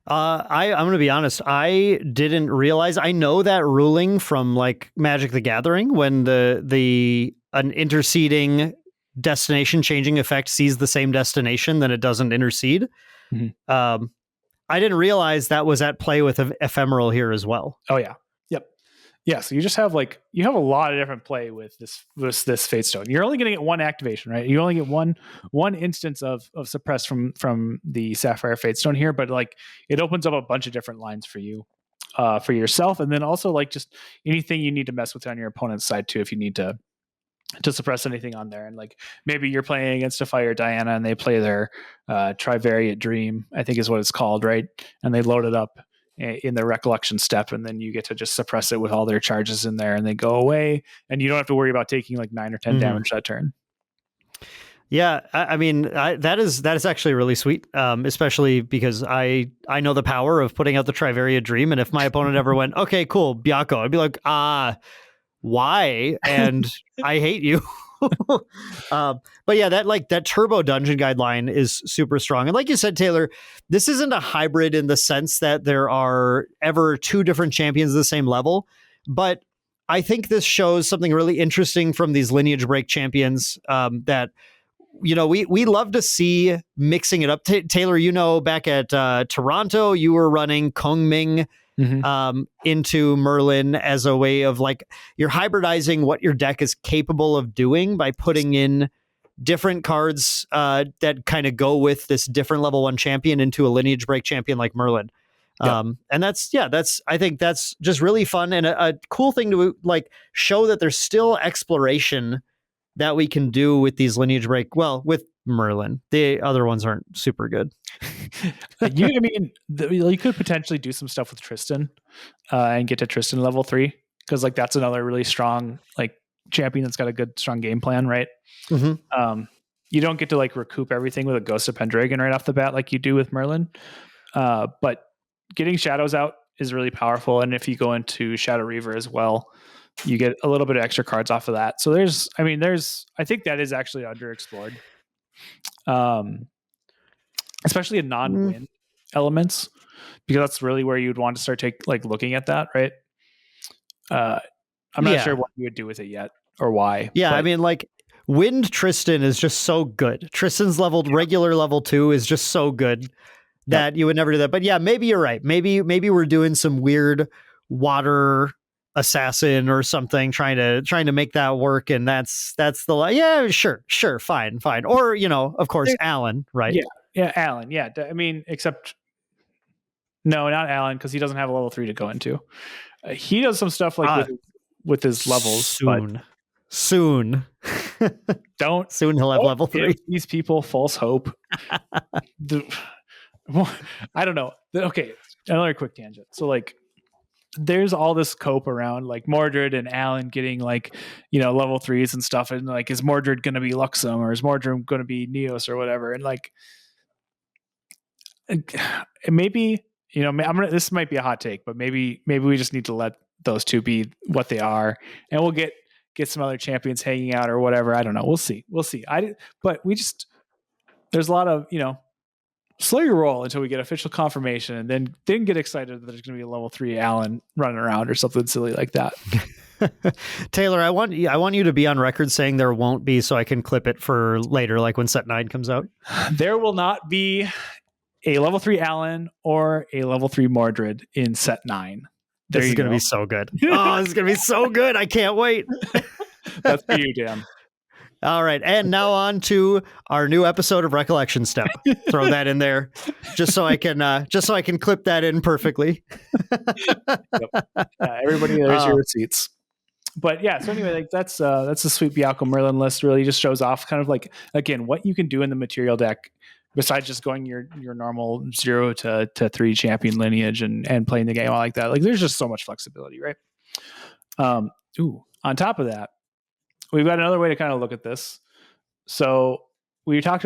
I'm going to be honest. I didn't realize. I know that ruling from like Magic the Gathering when an interceding destination changing effect sees the same destination, then it doesn't intercede. Mm-hmm. I didn't realize that was at play with ephemeral here as well. Oh yeah. Yeah, so you just have you have a lot of different play with this Fate Stone. You're only going to get one activation, right? You only get one instance of suppress from the Sapphire Fate Stone here, but like it opens up a bunch of different lines for you, for yourself, and then also like just anything you need to mess with on your opponent's side too, if you need to suppress anything on there. And like maybe you're playing against a Fire Diana and they play their Trivariate Dream, I think is what it's called, right? And they load it up in the Recollection Step, and then you get to just suppress it with all their charges in there, and they go away, and you don't have to worry about taking like 9 or 10 damage that turn. Yeah, I mean that is actually really sweet, especially because I know the power of putting out the Trivariate Dream, and if my opponent ever went, okay, cool, Byaku, I'd be like, why? And I hate you. But yeah, that turbo Dungeon Guideline is super strong. And like you said, Taylor, this isn't a hybrid in the sense that there are ever 2 different champions of the same level. But I think this shows something really interesting from these lineage break champions, that, you know, we love to see mixing it up. Taylor, back at Toronto, you were running Kongming into Merlin as a way of like you're hybridizing what your deck is capable of doing by putting in different cards that kind of go with this different level 1 champion into a lineage break champion like Merlin. And I think that's just really fun and a cool thing to like show that there's still exploration that we can do with these lineage break. Well, with Merlin, the other ones aren't super good. You could potentially do some stuff with Tristan and get to Tristan level 3, because like that's another really strong like champion that's got a good strong game plan, right? Mm-hmm. You don't get to like recoup everything with a Ghost of Pendragon right off the bat like you do with Merlin, but getting shadows out is really powerful, and if you go into Shadow Reaver as well, you get a little bit of extra cards off of that. So I think that is actually underexplored, especially in non-win elements, because that's really where you'd want to start looking at that, right? I'm not sure what you would do with it yet or why. Yeah, I mean, like Wind Tristan is just so good. Tristan's regular level 2 is just so good that you would never do that. But yeah, maybe you're right. Maybe we're doing some weird water assassin or something, trying to make that work, and that's sure, fine. Or of course, Alan, right? Yeah, Alan. Yeah, I mean, except no, not Alan, because he doesn't have a level 3 to go into. He does some stuff like with his levels soon. Don't soon he'll have level 3. These people false hope. I don't know. Okay, another quick tangent. So like, there's all this cope around like Mordred and Alan getting like, level 3s and stuff, and like, is Mordred going to be Luxem, or is Mordred going to be Neos or whatever? And like, maybe this might be a hot take, but maybe we just need to let those two be what they are, and we'll get some other champions hanging out or whatever. I don't know. We'll see. But there's a lot of slow your roll until we get official confirmation, and then get excited that there's going to be a level 3 Alan running around or something silly like that. Taylor, I want you to be on record saying there won't be, so I can clip it for later, like when set 9 comes out. There will not be a level 3 Alan or a level 3 Mordred in set 9. This is going to be so good. Oh, this is going to be so good. I can't wait. That's for you, Dan. All right. And now on to our new episode of Recollection Step. Throw that in there just so I can clip that in perfectly. Everybody, there's your receipts. But yeah, so anyway, like that's the Sweet Bialco Merlin list. Really just shows off kind of like, again, what you can do in the material deck besides just going your normal 0 to 3 champion lineage and playing the game all like that. Like, there's just so much flexibility, right? On top of that, we've got another way to kind of look at this. So we talked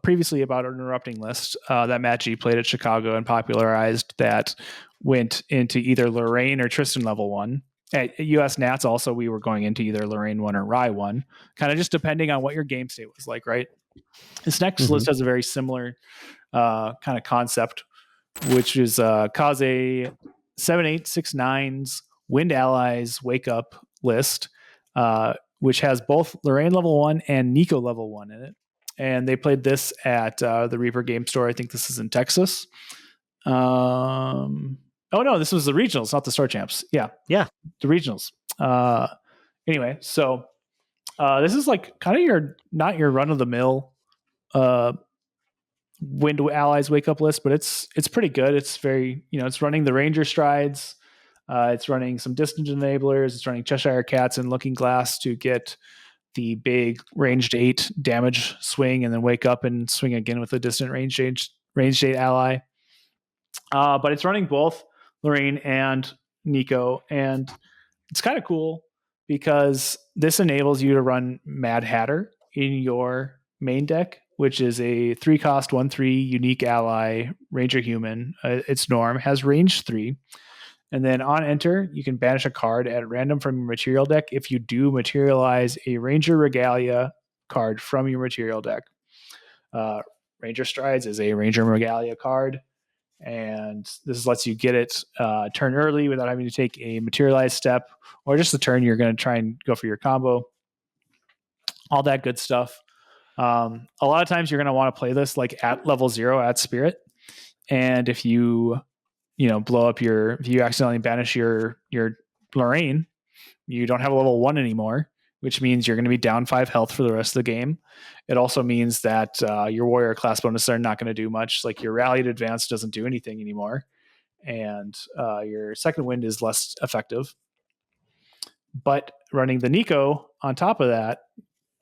previously about an interrupting list that Matt G played at Chicago and popularized, that went into either Lorraine or Tristan level 1. At US Nats also, we were going into either Lorraine 1 or Rye 1, kind of just depending on what your game state was like, right? This next list has a very similar kind of concept, which is cause a 7/8/6/9s Wind Allies Wakeup list, which has both Lorraine level 1 and Nico level 1 in it. And they played this at the Reaper Game Store. I think this is in Texas. Oh no, this was the regionals, not the Store Champs. Yeah, the regionals. Anyway, so this is like kind of not your run of the mill Wind Allies Wakeup list, but it's pretty good. It's very, it's running the Ranger Strides. It's running some Distant Enablers. It's running Cheshire Cats and Looking Glass to get the big ranged 8 damage swing, and then wake up and swing again with a distant ranged 8 ally. But it's running both Lorraine and Nico, and it's kind of cool because this enables you to run Mad Hatter in your main deck, which is a 3-cost 1/3 unique ally Ranger Human. Its norm has range 3. And then on enter, you can banish a card at random from your material deck if you do materialize a Ranger Regalia card from your material deck. Ranger Strides is a Ranger Regalia card, and this lets you get it turn early without having to take a materialized step, or just the turn you're going to try and go for your combo. All that good stuff. A lot of times you're going to want to play this like at level 0 at Spirit, and if you blow up if you accidentally banish your Lorraine, you don't have a level 1 anymore, which means you're going to be down 5 health for the rest of the game. It also means that your warrior class bonuses are not going to do much. Like, your rallied advance doesn't do anything anymore. and your second wind is less effective. But running the Nico on top of that,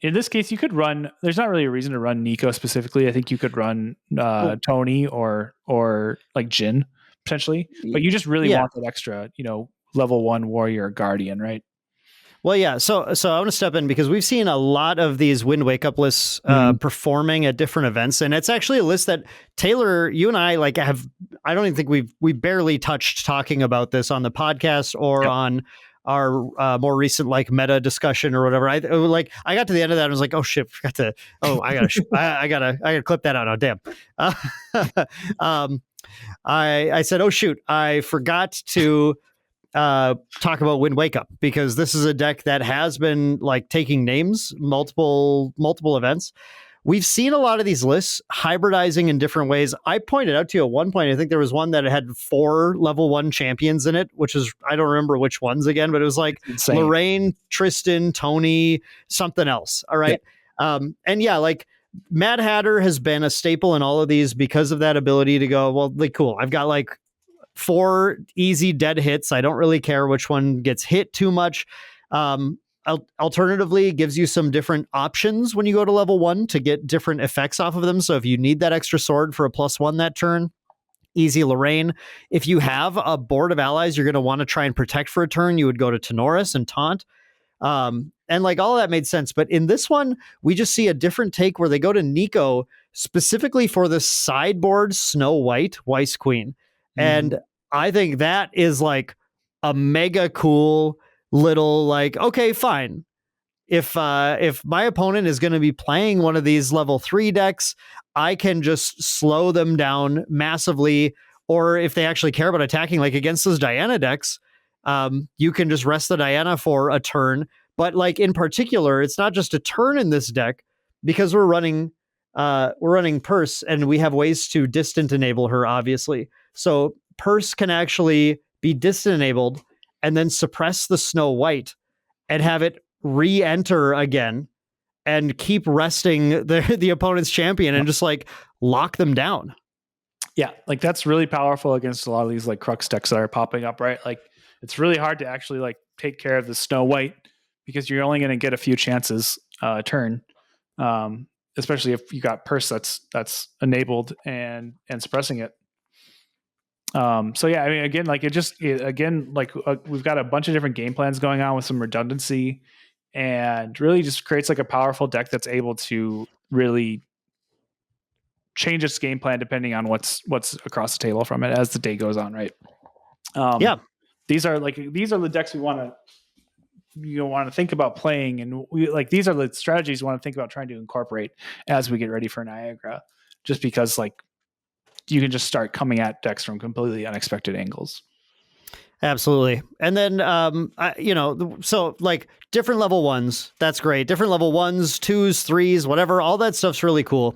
in this case, you could run. There's not really a reason to run Nico specifically. I think you could run Tony or like Jin potentially, but you just really want that extra, level 1 warrior guardian, right? Well, yeah. So I want to step in because we've seen a lot of these Wind Wakeup lists performing at different events, and it's actually a list that Taylor, you and I have. I don't even think we barely touched talking about this on the podcast or on our more recent meta discussion or whatever. I got to the end of that and was like, oh shit, I gotta clip that out. Oh damn. I said, oh shoot, I forgot to talk about Wind Wakeup because this is a deck that has been taking names multiple events. We've seen a lot of these lists hybridizing in different ways. I pointed out to you at one point, I think there was one that had 4 level 1 champions in it, which is, I don't remember which ones again, but it was Lorraine, Tristan, Tony, something else. All right. And Mad Hatter has been a staple in all of these because of that ability to go, well, cool. I've got 4 easy dead hits. I don't really care which one gets hit too much. Alternatively, it gives you some different options when you go to level 1 to get different effects off of them. So if you need that extra sword for a +1 that turn, easy Lorraine. If you have a board of allies you're going to want to try and protect for a turn, you would go to Tenoris and Taunt. And all of that made sense. But in this one, we just see a different take where they go to Nico specifically for the sideboard Snow White, Weiss Queen. And I think that is a mega cool little okay, fine. If my opponent is going to be playing one of these level 3 decks, I can just slow them down massively. Or if they actually care about attacking, against those Diana decks, you can just rest the Diana for a turn. But in particular, it's not just a turn in this deck because we're running Purse and we have ways to distant enable her, obviously. So Purse can actually be distant enabled and then suppress the Snow White and have it re-enter again and keep resting the opponent's champion and just lock them down. Yeah, that's really powerful against a lot of these Crux decks that are popping up, right? It's really hard to actually take care of the Snow White because you're only going to get a few chances a turn, especially if you got Purse that's enabled and suppressing it. So yeah, I mean, again, we've got a bunch of different game plans going on with some redundancy, and really just creates a powerful deck that's able to really change its game plan depending on what's across the table from it as the day goes on, right? These are the decks we want to think about playing, and these are the strategies we want to think about trying to incorporate as we get ready for Niagara, just because you can just start coming at decks from completely unexpected angles. Absolutely. And then, so different level 1s, that's great. Different level 1s, 2s, 3s, whatever, all that stuff's really cool.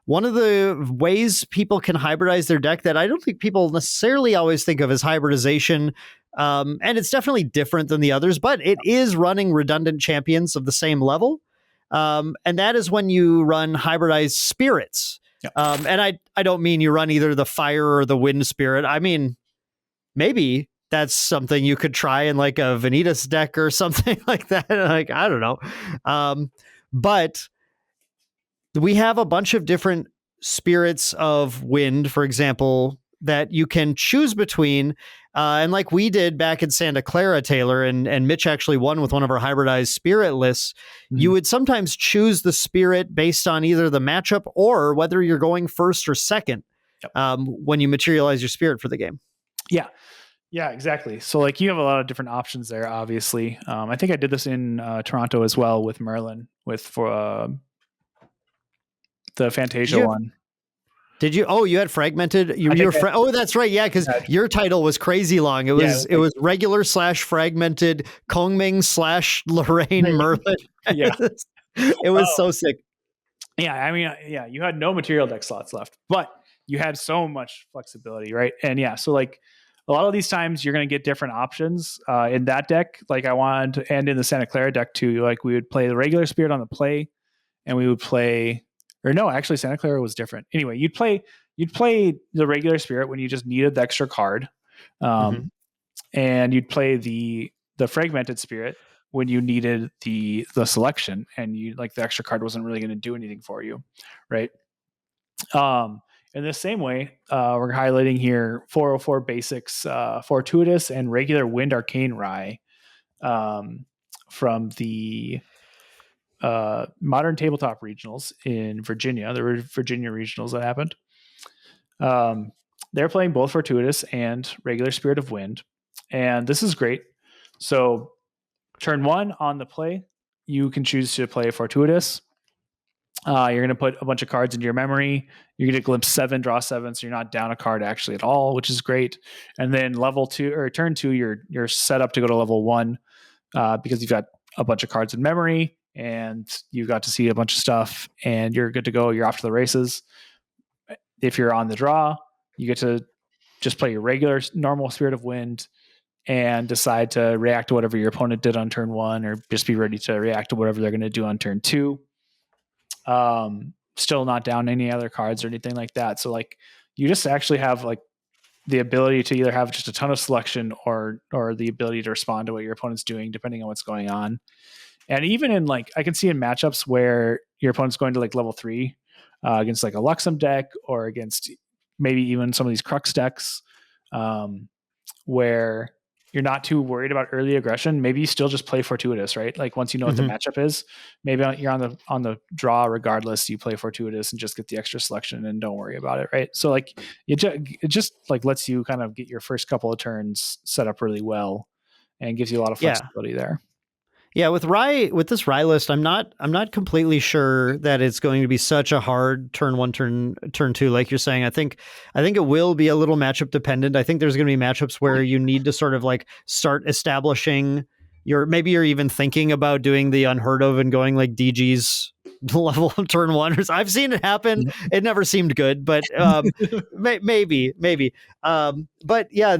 One of the ways people can hybridize their deck that I don't think people necessarily always think of as hybridization, and it's definitely different than the others, but it is running redundant champions of the same level. And that is when you run hybridized spirits. Yep. And I don't mean you run either the fire or the wind spirit. I mean, maybe that's something you could try in a Vanitas deck or something like that. I don't know. But we have a bunch of different spirits of wind, for example, that you can choose between. And we did back in Santa Clara, Taylor, and Mitch actually won with one of our hybridized spirit lists. You would sometimes choose the spirit based on either the matchup or whether you're going first or second when you materialize your spirit for the game. Yeah, exactly. So you have a lot of different options there, obviously. I think I did this in Toronto as well with Merlin for the Fantasia one. Did you? Oh, you had fragmented. Oh, that's right. Yeah, because your title was crazy long. It was regular / fragmented Kongming / Lorraine Merlin. Yeah, it was so sick. Yeah, I mean, you had no material deck slots left, but you had so much flexibility, right? And so a lot of these times you're going to get different options in that deck. I wanted to, and in the Santa Clara deck too. We would play the regular spirit on the play, and we would play. Or no, actually, Santa Clara was different. Anyway, you'd play the regular spirit when you just needed the extra card, And you'd play the Fragmented Spirit when you needed the selection, and you like the extra card wasn't really going to do anything for you, right? In the same way, we're highlighting here 404 basics, Fortuitous and regular Wind Arcane Rye from the Modern Tabletop Regionals in Virginia. There were Virginia Regionals that happened. They're playing both Fortuitous and regular Spirit of Wind, and this is great. So turn 1 on the play, you can choose to play Fortuitous. You're going to put a bunch of cards into your memory. You're going to glimpse 7, draw 7, so you're not down a card actually at all, which is great. And then level 2 or turn 2, you're set up to go to level 1 because you've got a bunch of cards in memory and you got to see a bunch of stuff, and you're good to go. You're off to the races. If you're on the draw, you get to just play your regular normal Spirit of Wind and decide to react to whatever your opponent did on turn 1, or just be ready to react to whatever they're going to do on turn 2. Still not down any other cards or anything like that. So like you just actually have like the ability to either have just a ton of selection or the ability to respond to what your opponent's doing depending on what's going on. And even in like, I can see in matchups where your opponent's going to like level 3 against like a Luxem deck, or against maybe even some of these Crux decks, where you're not too worried about early aggression. Maybe you still just play Fortuitous, right? Like once you know what the matchup is, maybe you're on the draw regardless. You play Fortuitous and just get the extra selection and don't worry about it, right? So like it just like lets you kind of get your first couple of turns set up really well, and gives you a lot of flexibility there. Yeah, with this Rye list, I'm not completely sure that it's going to be such a hard turn 1, turn 2, like you're saying. I think it will be a little matchup dependent. I think there's going to be matchups where you need to sort of like start establishing maybe you're even thinking about doing the unheard of and going like DG's level turn 1. I've seen it happen. It never seemed good, but maybe. But yeah,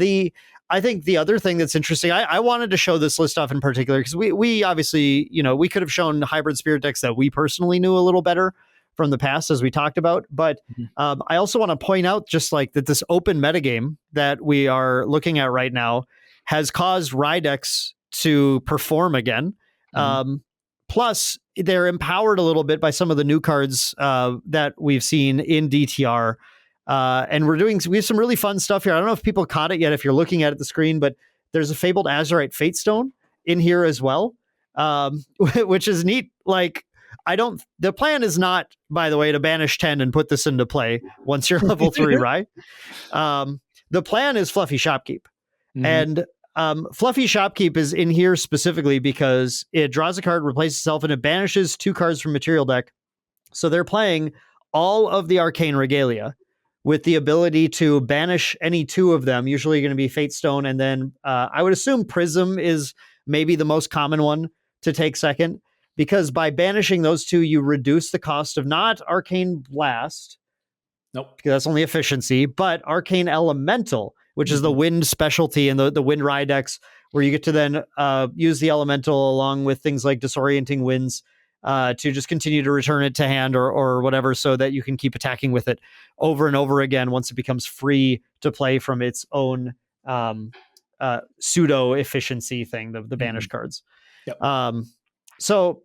I think the other thing that's interesting, I wanted to show this list off in particular because we obviously, we could have shown hybrid Spirit decks that we personally knew a little better from the past, as we talked about. But I also want to point out just like that this open metagame that we are looking at right now has caused Rye decks to perform again. Plus, they're empowered a little bit by some of the new cards that we've seen in DTR. And we have some really fun stuff here. I don't know if people caught it yet, if you're looking at the screen, but there's a Fabled Azurite Fatestone in here as well, which is neat. Like, the plan is not, by the way, to banish 10 and put this into play once you're level 3, right? The plan is Fluffy Shopkeep. And Fluffy Shopkeep is in here specifically because it draws a card, replaces itself, and it banishes 2 cards from material deck. So they're playing all of the Arcane Regalia with the ability to banish any 2 of them, usually going to be Fatestone, and then I would assume Prism is maybe the most common one to take second, because by banishing those 2, you reduce the cost of not Arcane Blast, because that's only efficiency, but Arcane Elemental, which is the wind specialty in the Wind Rye decks, where you get to then use the Elemental along with things like Disorienting Winds to just continue to return it to hand or whatever, so that you can keep attacking with it over and over again once it becomes free to play from its own pseudo efficiency thing, the banish cards. So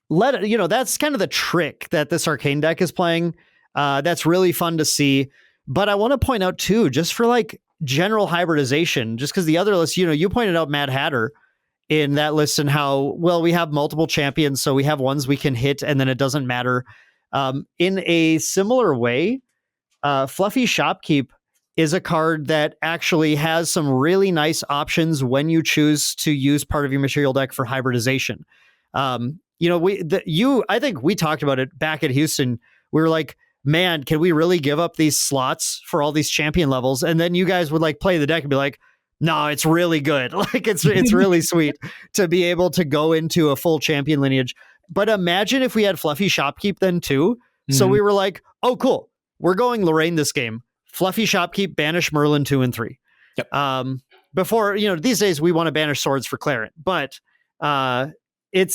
that's kind of the trick that this Arcane deck is playing. That's really fun to see. But I want to point out too, just for like general hybridization, just because the other list, you pointed out Mad Hatter in that list and how, well, we have multiple champions, so we have ones we can hit and then it doesn't matter. In a similar way, Fluffy Shopkeep is a card that actually has some really nice options when you choose to use part of your material deck for hybridization. I think we talked about it back at Houston. We were like, man, can we really give up these slots for all these champion levels? And then you guys would like play the deck and be like, no, it's really good. Like it's really sweet to be able to go into a full champion lineage. But imagine if we had Fluffy Shopkeep then too. So we were like, oh, cool. We're going Lorraine this game. Fluffy Shopkeep, banish Merlin 2 and 3. Before, these days we want to banish swords for Clarent, but it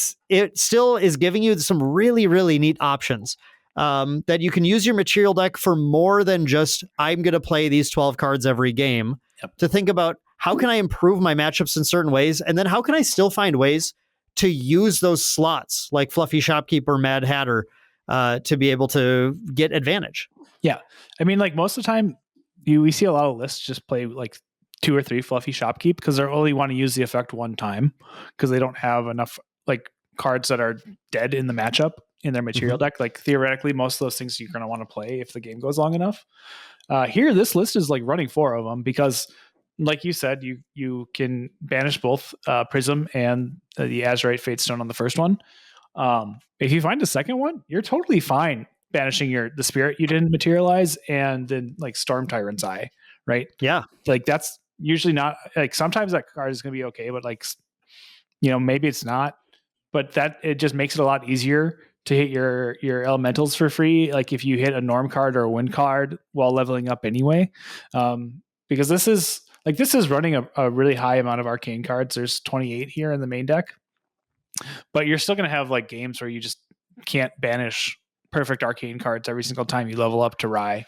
still is giving you some really, really neat options. That you can use your material deck for more than just, I'm going to play these 12 cards every game. to think about how can I improve my matchups in certain ways, and then how can I still find ways to use those slots like Fluffy Shopkeeper, Mad Hatter, to be able to get advantage. Yeah. I mean, like most of the time we see a lot of lists just play like 2 or 3 Fluffy Shopkeep because they only want to use the effect one time because they don't have enough like cards that are dead in the matchup in their material deck. Like theoretically, most of those things you're going to want to play if the game goes long enough. Here, this list is like running 4 of them because, like you said, you can banish both Prism and the Azurite Fatestone on the first one. If you find a second one, you're totally fine banishing the spirit you didn't materialize and then like Storm Tyrant's Eye, right? Yeah. Like that's usually not like sometimes that card is going to be okay, but like, maybe it's not. But that it just makes it a lot easier to hit your elementals for free. Like if you hit a norm card or a win card while leveling up anyway, because this is running a really high amount of arcane cards. There's 28 here in the main deck, but you're still going to have like games where you just can't banish perfect arcane cards every single time you level up to Rye.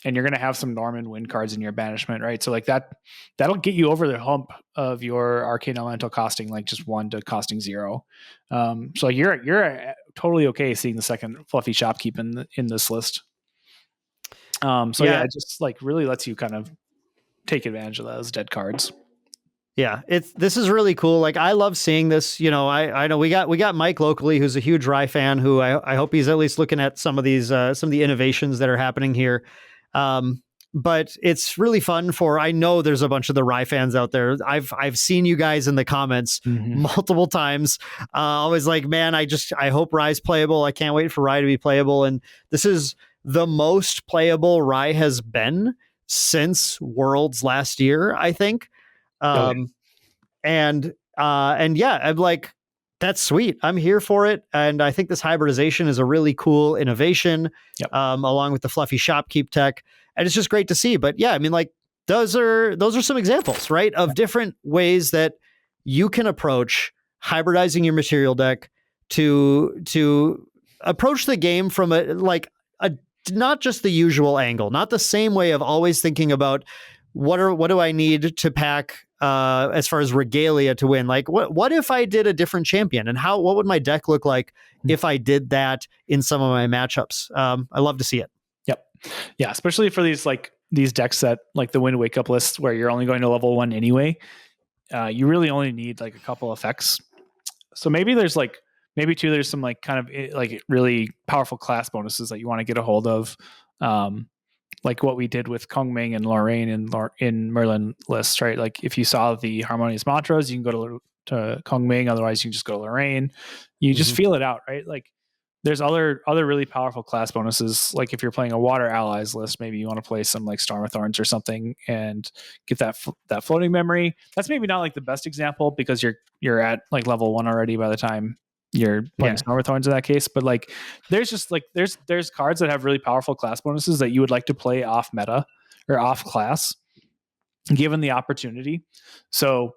And you're going to have some Norman win cards in your banishment, right? So like that'll get you over the hump of your arcane elemental costing like just 1 to costing 0. So you're totally okay seeing the second Fluffy Shopkeep in this list. It just like really lets you kind of take advantage of those dead cards. Yeah, this is really cool. Like I love seeing this. I know we got Mike locally, who's a huge Rye fan, who I hope he's at least looking at some of these some of the innovations that are happening here. But it's really fun I know there's a bunch of the Rye fans out there. I've seen you guys in the comments multiple times. Always like, man, I hope Rye's playable. I can't wait for Rye to be playable. And this is the most playable Rye has been since Worlds last year, I think. And yeah, I'm like, that's sweet. I'm here for it. And I think this hybridization is a really cool innovation, along with the Fluffy Shopkeep tech. And it's just great to see. But yeah, I mean, like those are some examples, right, of different ways that you can approach hybridizing your material deck to approach the game from a not just the usual angle, not the same way of always thinking about what do I need to pack as far as regalia to win? Like what if I did a different champion, and what would my deck look like if I did that in some of my matchups? I love to see it. Yep. Yeah. Especially for these decks that like the Win Wake Up list where you're only going to level 1 anyway. You really only need like a couple effects. So maybe there's there's some like kind of like really powerful class bonuses that you want to get a hold of. Like what we did with Kong Ming and Lorraine in Merlin lists, right? Like if you saw the Harmonious Mantras, you can go to Kong Ming. Otherwise, you can just go to Lorraine. You just feel it out, right? Like there's other really powerful class bonuses. Like if you're playing a Water Allies list, maybe you want to play some like Storm of Thorns or something and get that floating memory. That's maybe not like the best example because you're at like level 1 already by the time you're playing Storm of Thorns in that case. But like there's just like there's cards that have really powerful class bonuses that you would like to play off meta or off class given the opportunity. So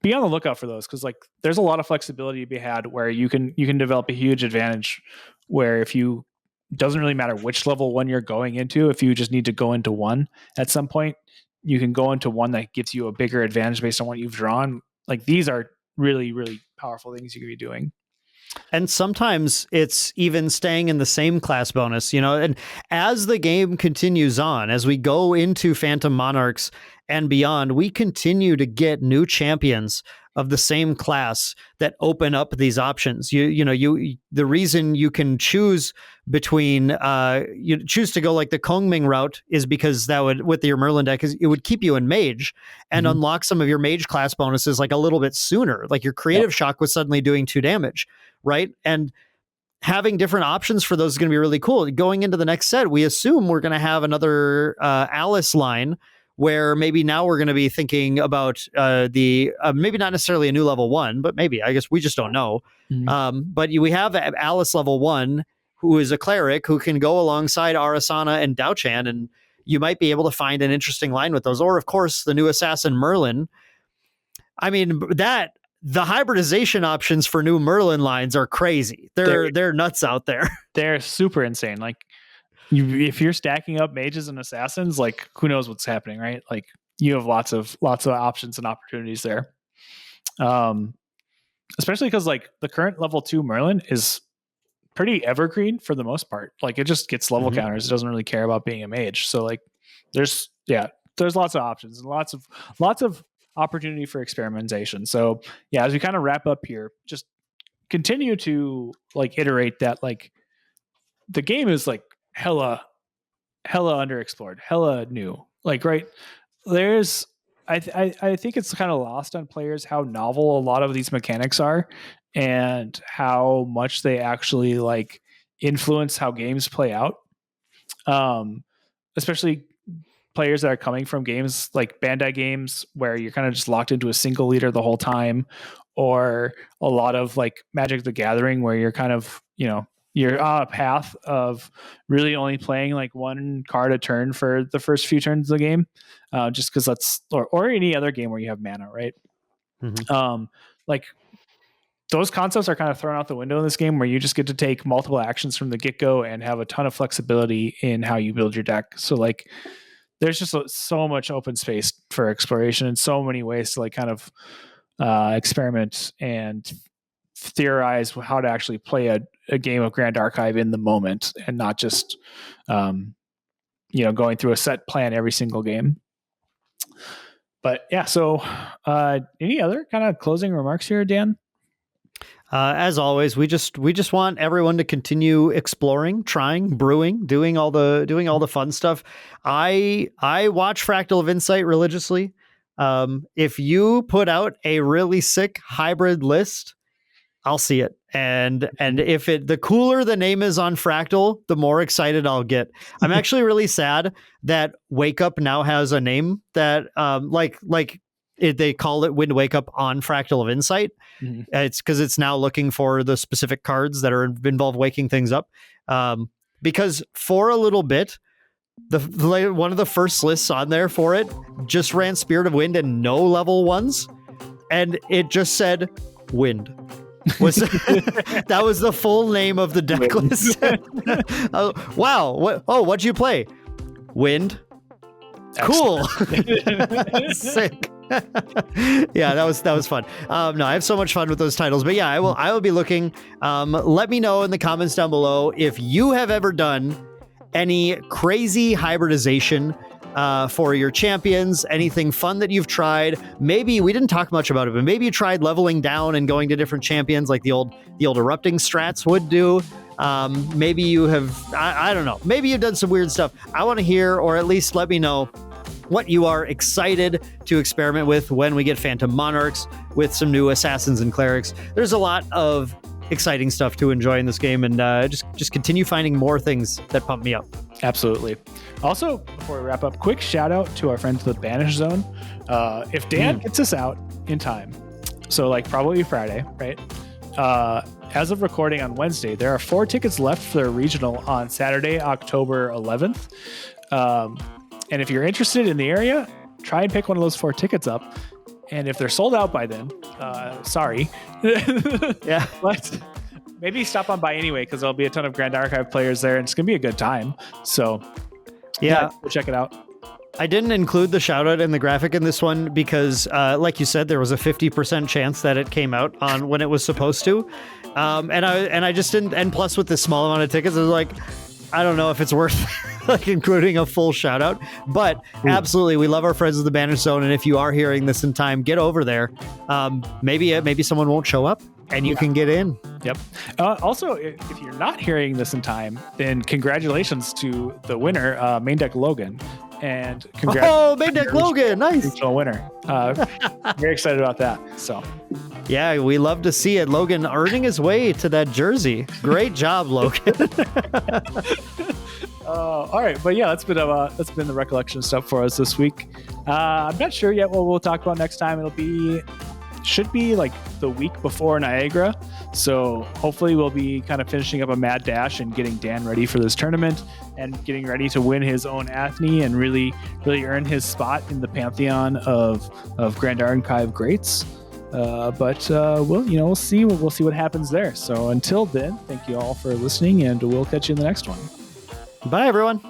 be on the lookout for those, because like there's a lot of flexibility to be had where you can develop a huge advantage where if you doesn't really matter which level 1 you're going into, if you just need to go into 1 at some point, you can go into 1 that gives you a bigger advantage based on what you've drawn. Like these are really, really powerful things you could be doing. And sometimes it's even staying in the same class bonus, and as the game continues on, as we go into Phantom Monarchs and beyond, we continue to get new champions of the same class that open up these options. The reason you can choose between you choose to go like the Kong Ming route is because that would, with your Merlin deck, is it would keep you in mage and unlock some of your mage class bonuses like a little bit sooner. Like your creative shock was suddenly doing 2 damage, right? And having different options for those is going to be really cool. Going into the next set, we assume we're going to have another Alice line where maybe now we're going to be thinking about maybe not necessarily a new level 1, but maybe, I guess we just don't know. But we have Alice level 1, who is a cleric who can go alongside Arasana and Daochan, and you might be able to find an interesting line with those. Or of course, the new assassin Merlin. I mean, the hybridization options for new Merlin lines are crazy. They're nuts out there. They're super insane. Like if you're stacking up mages and assassins, like who knows what's happening, right? Like you have lots of options and opportunities there. Especially because like the current level 2 Merlin is pretty evergreen for the most part. Like it just gets level counters. It doesn't really care about being a mage. So like there's lots of options and lots of opportunity for experimentation. So yeah, as we kind of wrap up here, just continue to like iterate that like the game is like hella underexplored, hella new. Like right there's I think it's kind of lost on players how novel a lot of these mechanics are and how much they actually like influence how games play out. Especially players that are coming from games like Bandai games where you're kind of just locked into a single leader the whole time, or a lot of like Magic the Gathering where you're kind of, you know, you're on a path of really only playing like one card a turn for the first few turns of the game, just because that's or any other game where you have mana, right? Like those concepts are kind of thrown out the window in this game where you just get to take multiple actions from the get-go and have a ton of flexibility in how you build your deck. So like there's just so much open space for exploration and so many ways to like kind of experiment and theorize how to actually play a game of Grand Archive in the moment and not just going through a set plan every single game. But yeah, so any other kind of closing remarks here, Dan? As always, we just want everyone to continue exploring, trying, brewing, doing all the fun stuff. I watch Fractal of Insight religiously. If you put out a really sick hybrid list, I'll see it. And if the cooler the name is on Fractal, the more excited I'll get. I'm actually really sad that Wakeup now has a name that they call it Wind Wakeup on Fractal of Insight. It's because it's now looking for the specific cards that are involved waking things up. Because for a little bit, one of the first lists on there for it just ran Spirit of Wind and no level 1s, and it just said Wind. That was the full name of the deck list. Wow. What'd you play? Wind. Cool. Sick. Yeah, that was fun. No, I have so much fun with those titles. But yeah, I will be looking. Let me know in the comments down below if you have ever done any crazy hybridization for your champions, anything fun that you've tried. Maybe we didn't talk much about it, but maybe you tried leveling down and going to different champions like the old erupting strats would do. Maybe you have, I don't know, maybe you've done some weird stuff. I want to hear, or at least let me know what you are excited to experiment with when we get Phantom Monarchs with some new assassins and clerics. There's a lot of exciting stuff to enjoy in this game, and just continue finding more things that pump me up. Absolutely. Also, before we wrap up, quick shout out to our friends at the Banish Zone. If Dan gets us out in time, so like probably Friday, right? As of recording on Wednesday, there are 4 tickets left for their regional on Saturday, October 11th. And if you're interested in the area, try and pick one of those 4 tickets up. And if they're sold out by then, sorry. Yeah. But maybe stop on by anyway, because there'll be a ton of Grand Archive players there, and it's going to be a good time. So yeah, go check it out. I didn't include the shout out in the graphic in this one because, like you said, there was a 50% chance that it came out on when it was supposed to. And I just didn't. And plus, with this small amount of tickets, I was like, I don't know if it's worth like including a full shout out, but absolutely, we love our friends of the Banish Zone. And if you are hearing this in time, get over there. Maybe someone won't show up and you can get in. Yep. Also, if you're not hearing this in time, then congratulations to the winner, Maindeck Logan. And Maindeck Logan, nice regional winner. Very excited about that. So yeah, we love to see it. Logan earning his way to that jersey. Great job, Logan. All right, but yeah, that's been the recollection stuff for us this week. I'm not sure yet what we'll talk about next time. Should be like the week before Niagara, so hopefully we'll be kind of finishing up a mad dash and getting Dan ready for this tournament and getting ready to win his own Athene and really earn his spot in the pantheon of Grand Archive greats. But we'll see what happens there. So until then, thank you all for listening, and we'll catch you in the next one. Bye, everyone.